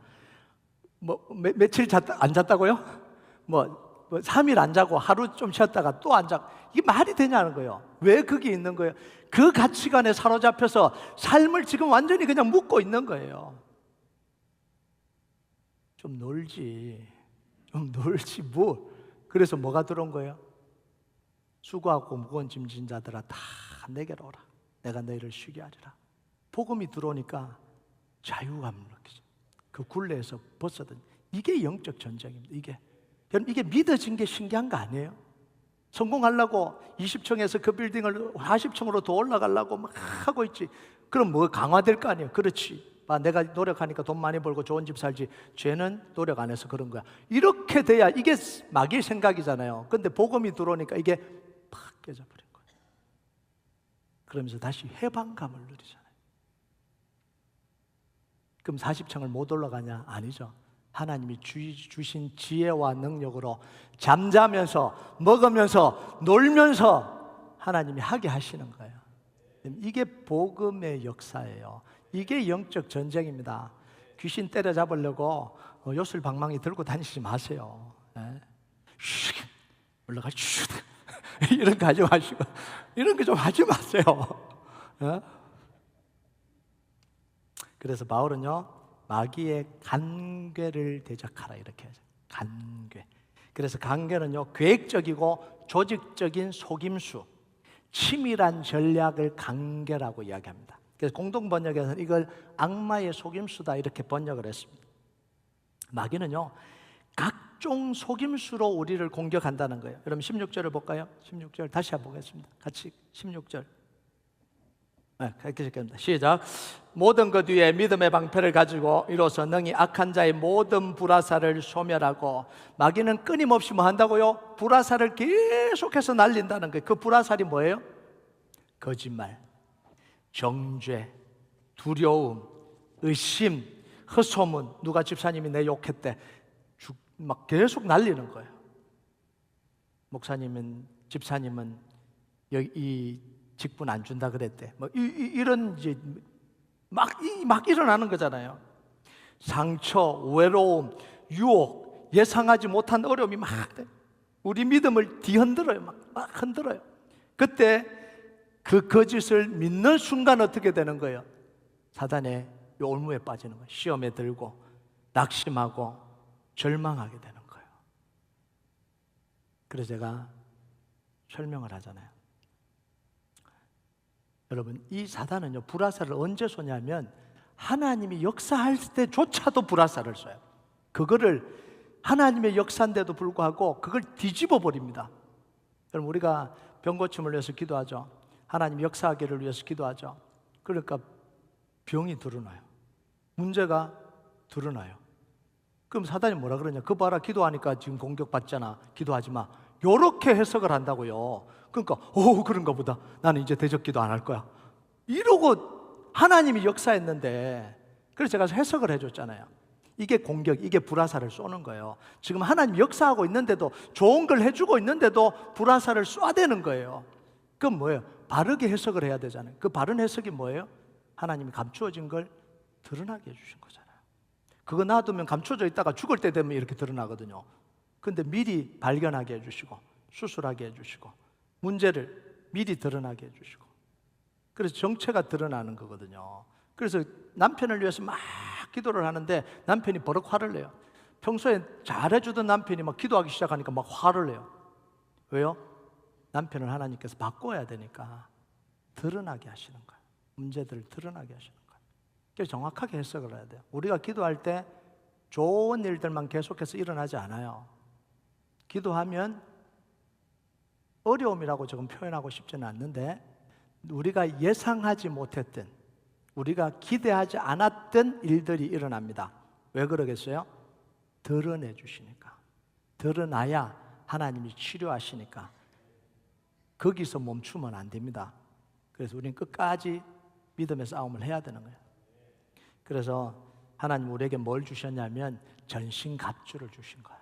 뭐 며칠 안 잤다고요? 뭐 3일 안 자고 하루 좀 쉬었다가 또 안 자고. 이게 말이 되냐는 거예요. 왜 거기 있는 거예요? 그 가치관에 사로잡혀서 삶을 지금 완전히 그냥 묶고 있는 거예요. 좀 놀지 뭐. 그래서 뭐가 들어온 거예요? 수고하고 무거운 짐 진 자들아 다 내게로 오라. 내가 너희를 쉬게 하리라. 복음이 들어오니까 자유감을 느끼죠. 그 굴레에서 벗어든. 이게 영적 전쟁입니다. 여러분, 이게 믿어진 게 신기한 거 아니에요? 성공하려고 20층에서 그 빌딩을 40층으로 더 올라가려고 막 하고 있지. 그럼 뭐 강화될 거 아니에요? 그렇지. 내가 노력하니까 돈 많이 벌고 좋은 집 살지. 죄는 노력 안 해서 그런 거야. 이렇게 돼야 이게 마귀의 생각이잖아요. 근데 복음이 들어오니까 이게 팍 깨져버린 거예요. 그러면서 다시 해방감을 누리잖아요. 그럼 40층을 못 올라가냐? 아니죠. 하나님이 주신 지혜와 능력으로 잠자면서 먹으면서 놀면서 하나님이 하게 하시는 거예요. 이게 복음의 역사예요. 이게 영적 전쟁입니다. 귀신 때려잡으려고 요술방망이 들고 다니지 마세요. 올라가 이런 거 하지 마시고 이런 거 좀 하지 마세요. 그래서 바울은요, 마귀의 간궤를 대적하라 이렇게 하죠. 간궤. 그래서 간궤는요, 계획적이고 조직적인 속임수, 치밀한 전략을 간궤라고 이야기합니다. 그래서 공동 번역에서는 이걸 악마의 속임수다 이렇게 번역을 했습니다. 마귀는요, 각종 속임수로 우리를 공격한다는 거예요. 여러분 16절을 볼까요? 16절 다시 한번 보겠습니다. 같이 16절. 시작. 모든 것 위에 믿음의 방패를 가지고 이로써 능히 악한 자의 모든 불화살을 소멸하고. 마귀는 끊임없이 뭐 한다고요? 불화살을 계속해서 날린다는 거예요. 그 불화살이 뭐예요? 거짓말, 정죄, 두려움, 의심, 헛소문. 누가 집사님이 내 욕했대. 막 계속 날리는 거예요. 목사님은, 집사님은 여기 이 직분 안 준다 그랬대. 뭐 이런 이제 막 일어나는 거잖아요. 상처, 외로움, 유혹, 예상하지 못한 어려움이 막 우리 믿음을 뒤흔들어요. 막 흔들어요. 그때 그 거짓을 믿는 순간 어떻게 되는 거예요? 사단의 올무에 빠지는 거예요. 시험에 들고 낙심하고 절망하게 되는 거예요. 그래서 제가 설명을 하잖아요. 여러분, 이 사단은요, 불화살을 언제 쏘냐면 하나님이 역사할 때조차도 불화살을 쏘요. 그거를 하나님의 역사인데도 불구하고 그걸 뒤집어 버립니다. 여러분, 우리가 병 고침을 위해서 기도하죠. 하나님 역사하기를 위해서 기도하죠. 그러니까 병이 드러나요. 문제가 드러나요. 그럼 사단이 뭐라 그러냐? 그 봐라, 기도하니까 지금 공격받잖아. 기도하지 마. 요렇게 해석을 한다고요. 그러니까 그런가 보다. 나는 이제 대적 기도 안 할 거야. 이러고 하나님이 역사했는데, 그래서 제가 해석을 해줬잖아요. 이게 공격, 이게 불화살을 쏘는 거예요. 지금 하나님 역사하고 있는데도, 좋은 걸 해주고 있는데도 불화살을 쏴대는 거예요. 그건 뭐예요? 바르게 해석을 해야 되잖아요. 그 바른 해석이 뭐예요? 하나님이 감추어진 걸 드러나게 해주신 거잖아요. 그거 놔두면 감춰져 있다가 죽을 때 되면 이렇게 드러나거든요. 근데 미리 발견하게 해주시고 수술하게 해주시고 문제를 미리 드러나게 해주시고, 그래서 정체가 드러나는 거거든요. 그래서 남편을 위해서 막 기도를 하는데 남편이 버럭 화를 내요. 평소에 잘해주던 남편이 막 기도하기 시작하니까 막 화를 내요. 왜요? 남편을 하나님께서 바꿔야 되니까 드러나게 하시는 거예요. 문제들을 드러나게 하시는 거예요. 그래서 정확하게 해석을 해야 돼요. 우리가 기도할 때 좋은 일들만 계속해서 일어나지 않아요. 기도하면 어려움이라고 조금 표현하고 싶지는 않는데, 우리가 예상하지 못했던, 우리가 기대하지 않았던 일들이 일어납니다. 왜 그러겠어요? 드러내 주시니까. 드러나야 하나님이 치료하시니까. 거기서 멈추면 안 됩니다. 그래서 우리는 끝까지 믿음의 싸움을 해야 되는 거예요. 그래서 하나님 우리에게 뭘 주셨냐면 전신갑주를 주신 거예요.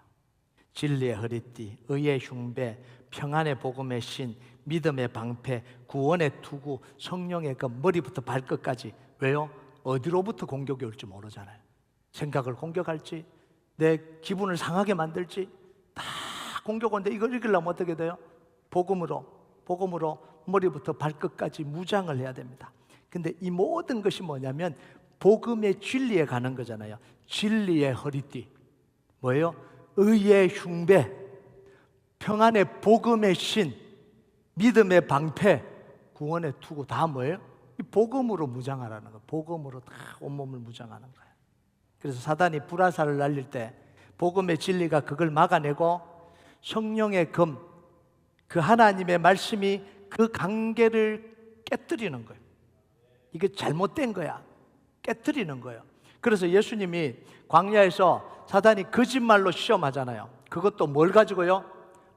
진리의 허리띠, 의의 흉배, 평안의 복음의 신, 믿음의 방패, 구원의 투구, 성령의 그 머리부터 발끝까지. 왜요? 어디로부터 공격이 올지 모르잖아요. 생각을 공격할지, 내 기분을 상하게 만들지 다 공격 오는데 이걸 이기려면 어떻게 돼요? 복음으로 머리부터 발끝까지 무장을 해야 됩니다. 근데 이 모든 것이 뭐냐면 복음의 진리에 가는 거잖아요. 진리의 허리띠 뭐예요? 의의 흉배, 평안의 복음의 신, 믿음의 방패, 구원의 투구, 다 뭐예요? 이 복음으로 무장하라는 거예요. 복음으로 다 온몸을 무장하는 거예요. 그래서 사단이 불화살을 날릴 때 복음의 진리가 그걸 막아내고 성령의 검, 그 하나님의 말씀이 그 관계를 깨뜨리는 거예요. 이게 잘못된 거야. 깨뜨리는 거예요. 그래서 예수님이 광야에서 사단이 거짓말로 시험하잖아요. 그것도 뭘 가지고요?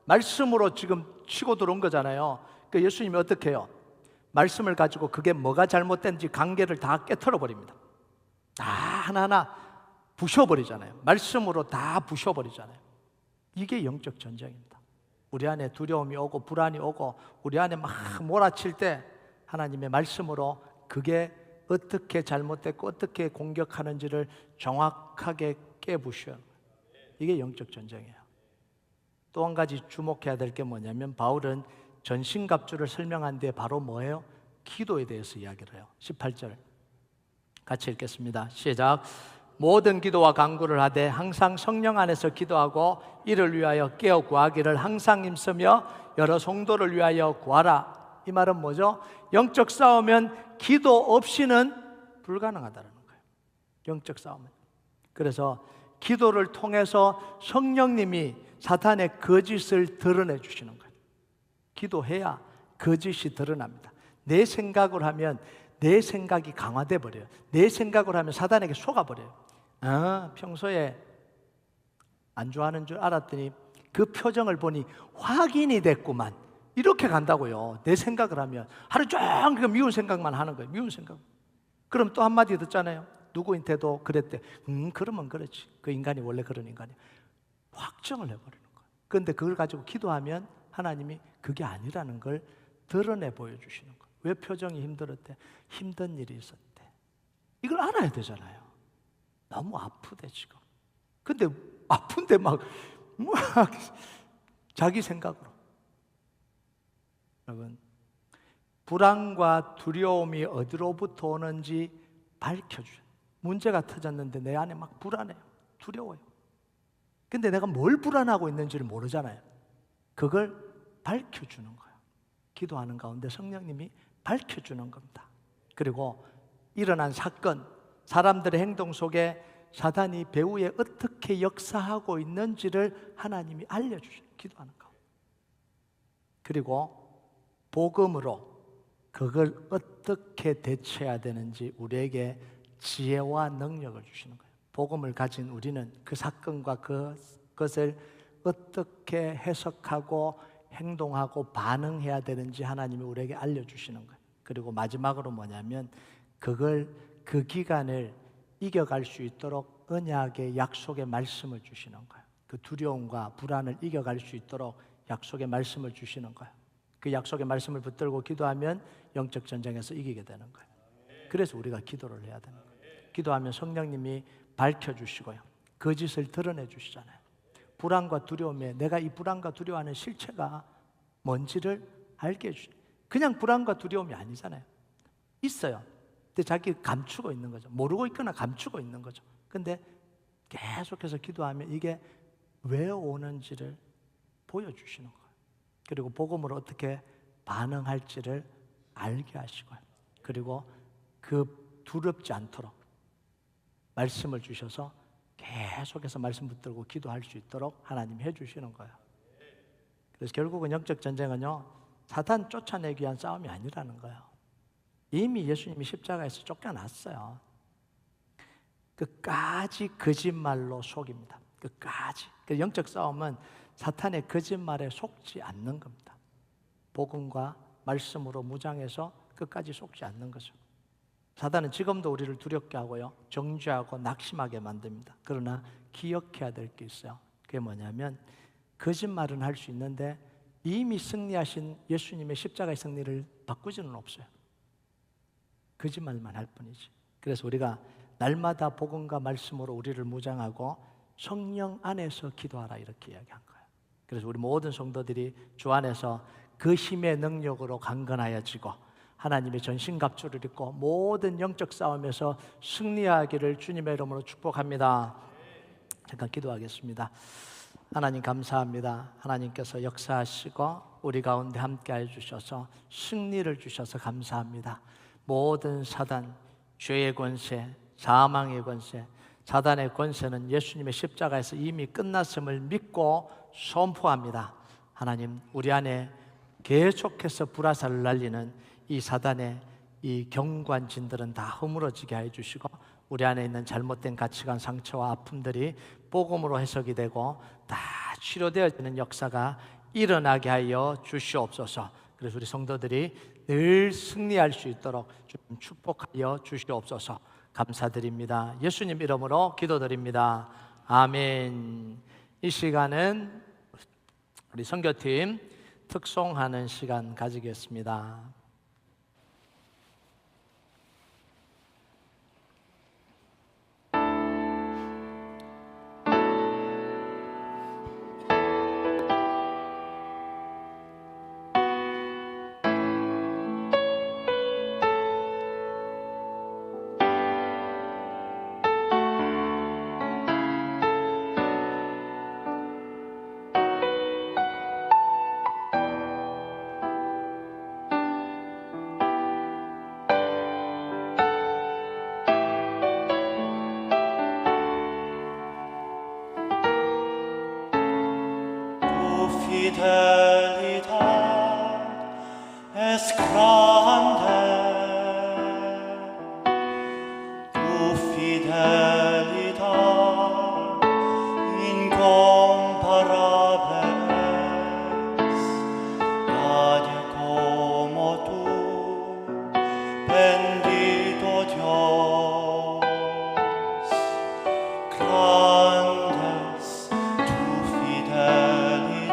말씀으로 지금 치고 들어온 거잖아요. 그러니까 예수님이 어떻게 해요? 말씀을 가지고 그게 뭐가 잘못된지 관계를 다 깨트려 버립니다. 다 하나하나 부셔버리잖아요. 말씀으로 다 부셔버리잖아요. 이게 영적 전쟁입니다. 우리 안에 두려움이 오고 불안이 오고 우리 안에 막 몰아칠 때 하나님의 말씀으로 그게 어떻게 잘못됐고 어떻게 공격하는지를 정확하게 깨부셔요. 이게 영적 전쟁이에요. 또 한 가지 주목해야 될 게 뭐냐면 바울은 전신갑주를 설명한 뒤에 바로 뭐예요? 기도에 대해서 이야기를 해요. 18절 같이 읽겠습니다. 시작. 모든 기도와 간구를 하되 항상 성령 안에서 기도하고 이를 위하여 깨어 구하기를 항상 힘쓰며 여러 성도를 위하여 구하라. 이 말은 뭐죠? 영적 싸움은 기도 없이는 불가능하다는 거예요. 영적 싸움은. 그래서 기도를 통해서 성령님이 사탄의 거짓을 드러내 주시는 거예요. 기도해야 거짓이 드러납니다. 내 생각을 하면 내 생각이 강화돼 버려요. 내 생각을 하면 사단에게 속아버려요. 평소에 안 좋아하는 줄 알았더니 그 표정을 보니 확인이 됐구만. 이렇게 간다고요. 내 생각을 하면 하루 종일 미운 생각만 하는 거예요. 미운 생각. 그럼 또 한마디 듣잖아요. 누구한테도 그랬대. 그러면 그렇지. 그 인간이 원래 그런 인간이야. 확정을 해버리는 거예요. 그런데 그걸 가지고 기도하면 하나님이 그게 아니라는 걸 드러내 보여주시는 거예요. 왜 표정이 힘들었대? 힘든 일이 있었대. 이걸 알아야 되잖아요. 너무 아프대 지금. 근데 아픈데 막 자기 생각으로. 여러분, 불안과 두려움이 어디로부터 오는지 밝혀줘요. 문제가 터졌는데 내 안에 막 불안해요. 두려워요. 근데 내가 뭘 불안하고 있는지를 모르잖아요. 그걸 밝혀주는 거예요. 기도하는 가운데 성령님이 밝혀주는 겁니다. 그리고 일어난 사건, 사람들의 행동 속에 사단이 배후에 어떻게 역사하고 있는지를 하나님이 알려주셔요. 기도하는 가운데. 그리고 복음으로 그걸 어떻게 대처해야 되는지 우리에게 지혜와 능력을 주시는 거예요. 복음을 가진 우리는 그 사건과 그것을 어떻게 해석하고 행동하고 반응해야 되는지 하나님이 우리에게 알려주시는 거예요. 그리고 마지막으로 뭐냐면 그걸 그 기간을 이겨갈 수 있도록 언약의 약속의 말씀을 주시는 거예요. 그 두려움과 불안을 이겨갈 수 있도록 약속의 말씀을 주시는 거예요. 그 약속의 말씀을 붙들고 기도하면 영적 전쟁에서 이기게 되는 거예요. 그래서 우리가 기도를 해야 되는 거예요. 기도하면 성령님이 밝혀주시고요, 거짓을 드러내 주시잖아요. 불안과 두려움에 내가 이 불안과 두려워하는 실체가 뭔지를 알게 해주시죠. 그냥 불안과 두려움이 아니잖아요. 있어요. 근데 자기 감추고 있는 거죠. 모르고 있거나 감추고 있는 거죠. 근데 계속해서 기도하면 이게 왜 오는지를 보여주시는 거예요. 그리고 복음으로 어떻게 반응할지를 알게 하시고요. 그리고 그 두렵지 않도록 말씀을 주셔서 계속해서 말씀 붙들고 기도할 수 있도록 하나님이 해주시는 거예요. 그래서 결국은 영적 전쟁은요, 사탄 쫓아내기 위한 싸움이 아니라는 거예요. 이미 예수님이 십자가에서 쫓겨났어요. 끝까지 거짓말로 속입니다. 끝까지. 그 영적 싸움은 사탄의 거짓말에 속지 않는 겁니다. 복음과 말씀으로 무장해서 끝까지 속지 않는 거죠. 사탄은 지금도 우리를 두렵게 하고요, 정죄하고 낙심하게 만듭니다. 그러나 기억해야 될 게 있어요. 그게 뭐냐면 거짓말은 할 수 있는데 이미 승리하신 예수님의 십자가의 승리를 바꾸지는 없어요. 거짓말만 할 뿐이지. 그래서 우리가 날마다 복음과 말씀으로 우리를 무장하고 성령 안에서 기도하라 이렇게 이야기한 거예요. 그래서 우리 모든 성도들이 주 안에서 그 힘의 능력으로 강건하여지고 하나님의 전신갑주를 입고 모든 영적 싸움에서 승리하기를 주님의 이름으로 축복합니다. 잠깐 기도하겠습니다. 하나님 감사합니다. 하나님께서 역사하시고 우리 가운데 함께해 주셔서 승리를 주셔서 감사합니다. 모든 사단, 죄의 권세, 사망의 권세, 사단의 권세는 예수님의 십자가에서 이미 끝났음을 믿고 선포합니다. 하나님, 우리 안에 계속해서 불화살을 날리는 이 사단의 이 경관진들은 다 허물어지게 해주시고 우리 안에 있는 잘못된 가치관, 상처와 아픔들이 복음으로 해석이 되고 다 치료되어지는 역사가 일어나게 하여 주시옵소서. 그래서 우리 성도들이 늘 승리할 수 있도록 좀 축복하여 주시옵소서. 감사드립니다. 예수님 이름으로 기도드립니다. 아멘. 이 시간은 우리 선교팀 특송하는 시간 가지겠습니다. Fidelidad es grande, tu fidelidad incomparable es, nadie como tú, bendito Dios, grande es tu fidelidad.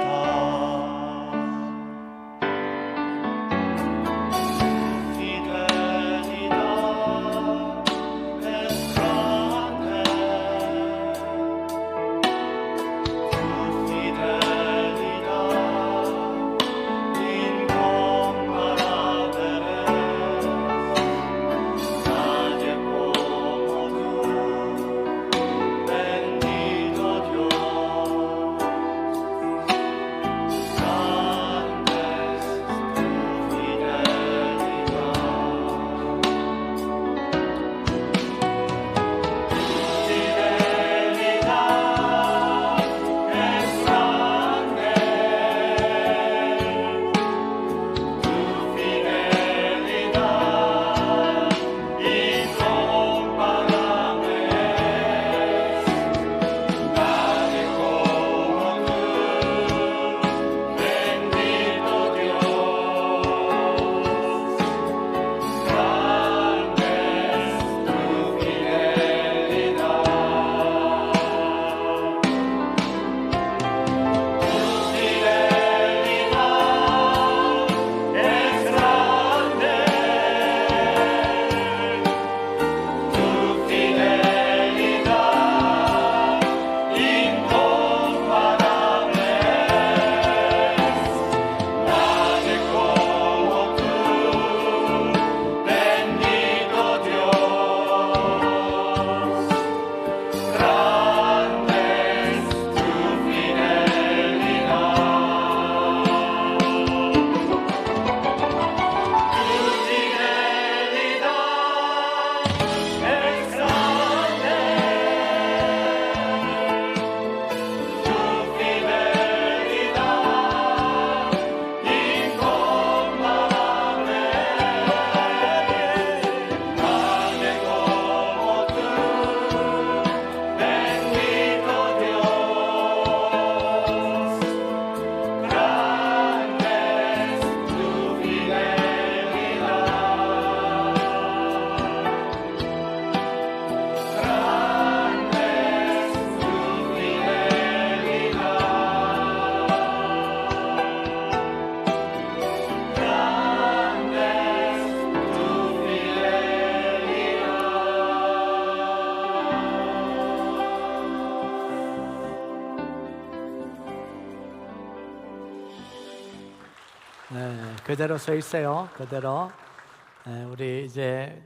네, 그대로 서 있어요. 그대로. 네, 우리 이제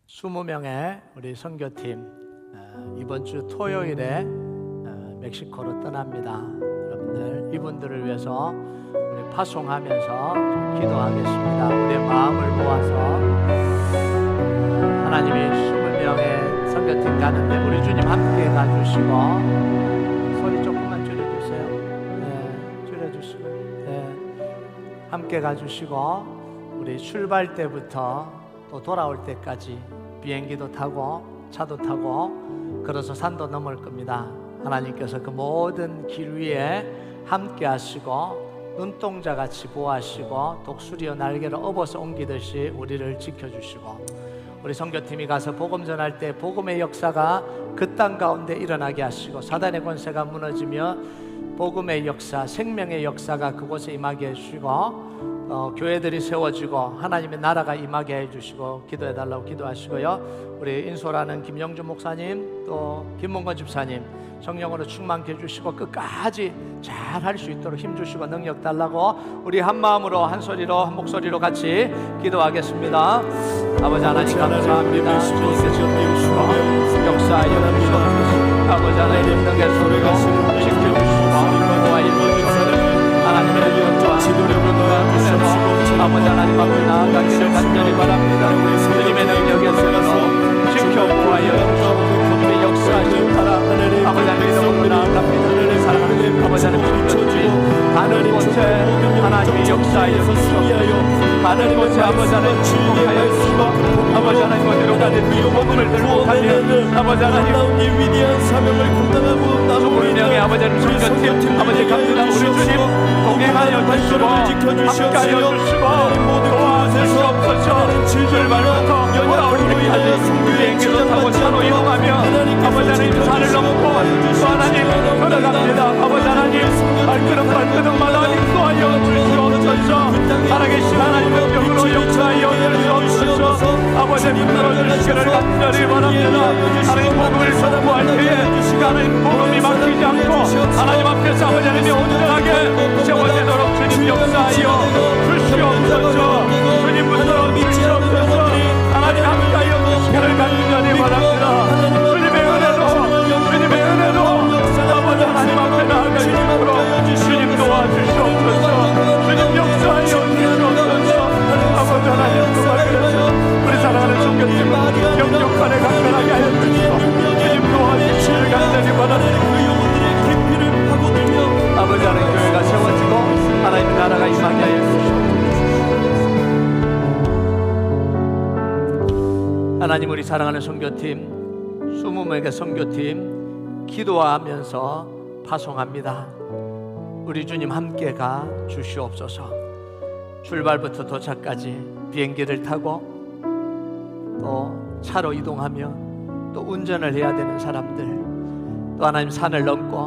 20명의 우리 선교팀 이번 주 토요일에 멕시코로 떠납니다. 여러분들 이분들을 위해서 우리 파송하면서 좀 기도하겠습니다. 우리의 마음을 모아서 하나님이 20명의 선교팀 가는데 우리 주님 함께 가주시고 소리 조금만 줄여주세요. 네, 줄여주시고 네, 함께 가주시고 우리 출발 때부터 또 돌아올 때까지 비행기도 타고 차도 타고 걸어서 산도 넘을 겁니다. 하나님께서 그 모든 길 위에 함께 하시고 눈동자같이 보호하시고 독수리와 날개를 업어서 옮기듯이 우리를 지켜주시고 우리 선교팀이 가서 복음 전할 때 복음의 역사가 그 땅 가운데 일어나게 하시고 사단의 권세가 무너지며 복음의 역사, 생명의 역사가 그곳에 임하게 해주시고 교회들이 세워지고 하나님의 나라가 임하게 해주시고 기도해달라고 기도하시고요. 우리 인솔하는 김영주 목사님 또 김문건 집사님 성령으로 충만케 해주시고 끝까지 잘 할 수 있도록 힘주시고 능력 달라고 우리 한 마음으로 한 소리로 한 목소리로 같이 기도하겠습니다. 아버지 하나님 감사합니다. 주님께서 비우시고 역사하여 주시옵소서. 아버지 하나님 능력 소리가 지켜주시고 보호하여 주시옵소서. 하나님의 영과 지도력과 주시옵소서. 아버지 하나님 앞에 나아가기를 간절히 바랍니다. 주님의 능력의 소리로 지켜 보호하여 주시옵소서. 주님의 역사하신 사랑 아버지 하나님 너무나 아깝니다. 사랑하는 아버지 하나님 주님 가는 곳에 하나님의 역사하여 주시옵소서. 가는 곳에 아버지 하나님 축복하여 주시고 아버지 하나님 어디로 가든지 복음을 들고 가면 아버지 하나님 위대한 사명을 감당하고 남은 명의 아버지 하나님 선교팀 아버지 감사합니다. 우리 주님 동행하여 주시고 함께하여 주시고 도와주시옵소서. 출발부터 돌아올 때까지 비행기로 타고 차로 이동하며 아버지 하나님 산을 넘고 또 하나님 걸어갑니다. 아버지 하나님 발걸음마다 인도하여 주시옵소서. 살아계신 하나님 영으로 역사하여 주시옵소서. 아버지 하나님 들어주시기를 간절히 바랍니다. 하나님 복음을 선포할 때에 하나님 복음이 막히지 않고 하나님 앞에서 아버지 하나님이 온전하게 세워지도록 주님 역사하여 주시옵소서. 주님 붙들어 주시옵소서. 하나님 함께하여 주시기를 간절히 바랍니다. 주님의 은혜로 아버지 하나님 앞에 나아갈 수 있도록 주님 도와주시옵소서. 주님 역사하여 주시옵소서. 아버지 하나님 도와주셔서 우리 사랑하는 성교팀을 영육간에 강건하게 하여 주시고 주님 도와주시기를 간절히 바랍니다. 아버지 하나님 교회가 세워지고 하나님의 나라가 임하게 하여 주시옵소서. 하나님 우리 사랑하는 선교팀 20명의 선교팀 기도하면서 파송합니다. 우리 주님 함께 가 주시옵소서. 출발부터 도착까지 비행기를 타고 또 차로 이동하며 또 운전을 해야 되는 사람들 또 하나님 산을 넘고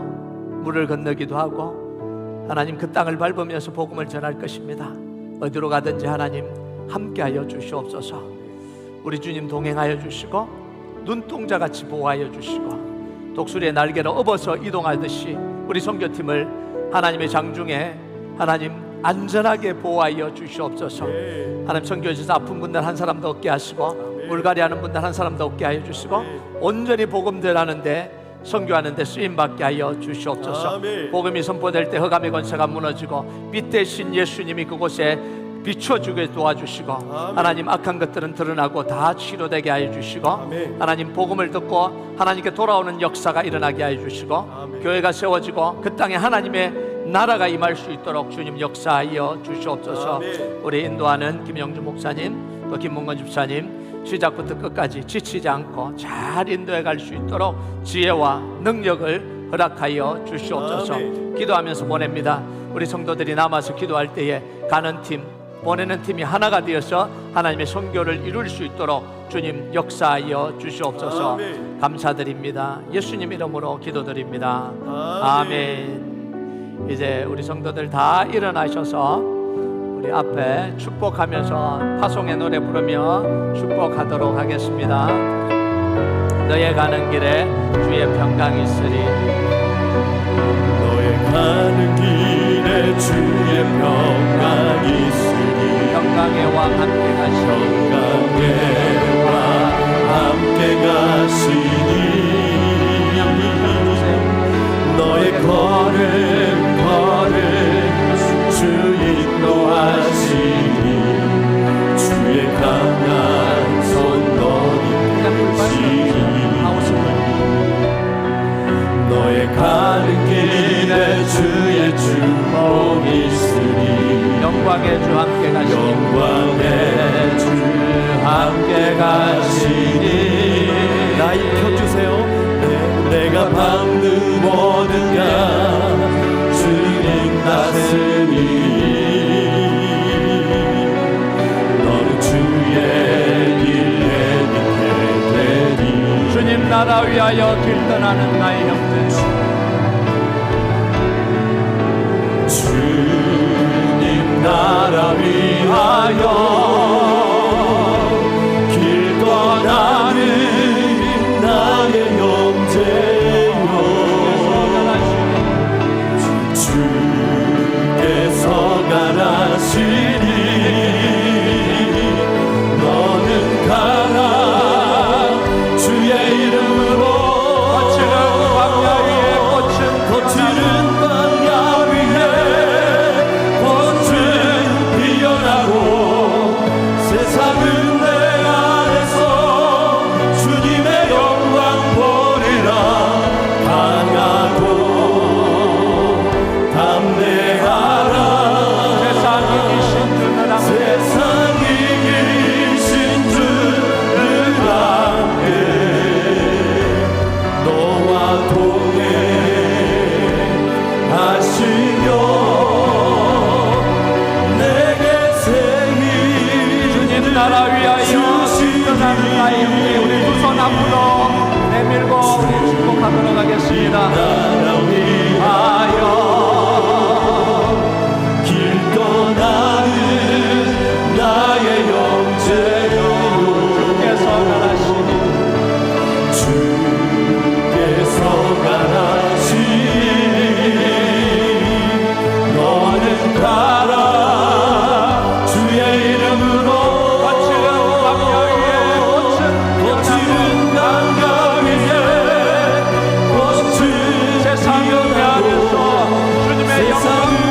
물을 건너기도 하고 하나님 그 땅을 밟으면서 복음을 전할 것입니다. 어디로 가든지 하나님 함께하여 주시옵소서. 우리 주님 동행하여 주시고 눈동자같이 보호하여 주시고 독수리의 날개를 업어서 이동하듯이 우리 선교팀을 하나님의 장중에 하나님 안전하게 보호하여 주시옵소서. 하나님 선교에서 아픈 분들 한 사람도 없게 하시고 물갈이 하는 분들 한 사람도 없게 하여 주시고 온전히 복음 전하는데 선교하는데 쓰임받게 하여 주시옵소서. 복음이 선포될 때 흑암의 권세가 무너지고 빛 대신 예수님이 그곳에 비춰주게 도와주시고 하나님 악한 것들은 드러나고 다 치료되게 하여 주시고 하나님 복음을 듣고 하나님께 돌아오는 역사가 일어나게 하여 주시고 교회가 세워지고 그 땅에 하나님의 나라가 임할 수 있도록 주님 역사하여 주시옵소서. 우리 인도하는 김영주 목사님 또 김문건 집사님 시작부터 끝까지 지치지 않고 잘 인도해 갈 수 있도록 지혜와 능력을 허락하여 주시옵소서. 기도하면서 보냅니다. 우리 성도들이 남아서 기도할 때에 가는 팀 보내는 팀이 하나가 되어서 하나님의 선교를 이룰 수 있도록 주님 역사하여 주시옵소서. 감사드립니다. 예수님 이름으로 기도드립니다. 아멘. 이제 우리 성도들 다 일어나셔서 우리 앞에 축복하면서 파송의 노래 부르며 축복하도록 하겠습니다. 너의 가는 길에 주의 평강이 있으리. 너의 가는 길에 주의 평강이 축복이 있으니 영광의 주 함께 가시니 영광의 주 함께 가시니 나 입혀주세요. 내가 밟는 모든 가 주님 다스리니 너는 주의 길 내딛게 되니 주님 나라 위하여 길 떠나는 나의 형제 주님 나라 위하여 길 떠나는 나의 형제여 주께서 가라시니 너는 가라 주의 이름으로 거칠은 광야 위에 거칠은 광야 위에 꽃은 피어나고 세상은 내 안에서 주님의 영광 보리라 강하고 담대하라 세상이 이신 주는 함께 세상이 이신 주는 함께 너와 동행하시며 내게 세임 주님 나라 위하여 떠나는 나의 형제 우리 두 손 앞으로 내밀고 우리 축복하도록 하겠습니다. 나라 위하여 길 떠나는 나의 형제여 주께서 가라시니 주께서 가라시니 너는 가라 주의 이름으로 거칠은 광야 위에 거칠은 강가 위에 꽃은 세상을 내 안에서 주님의 영광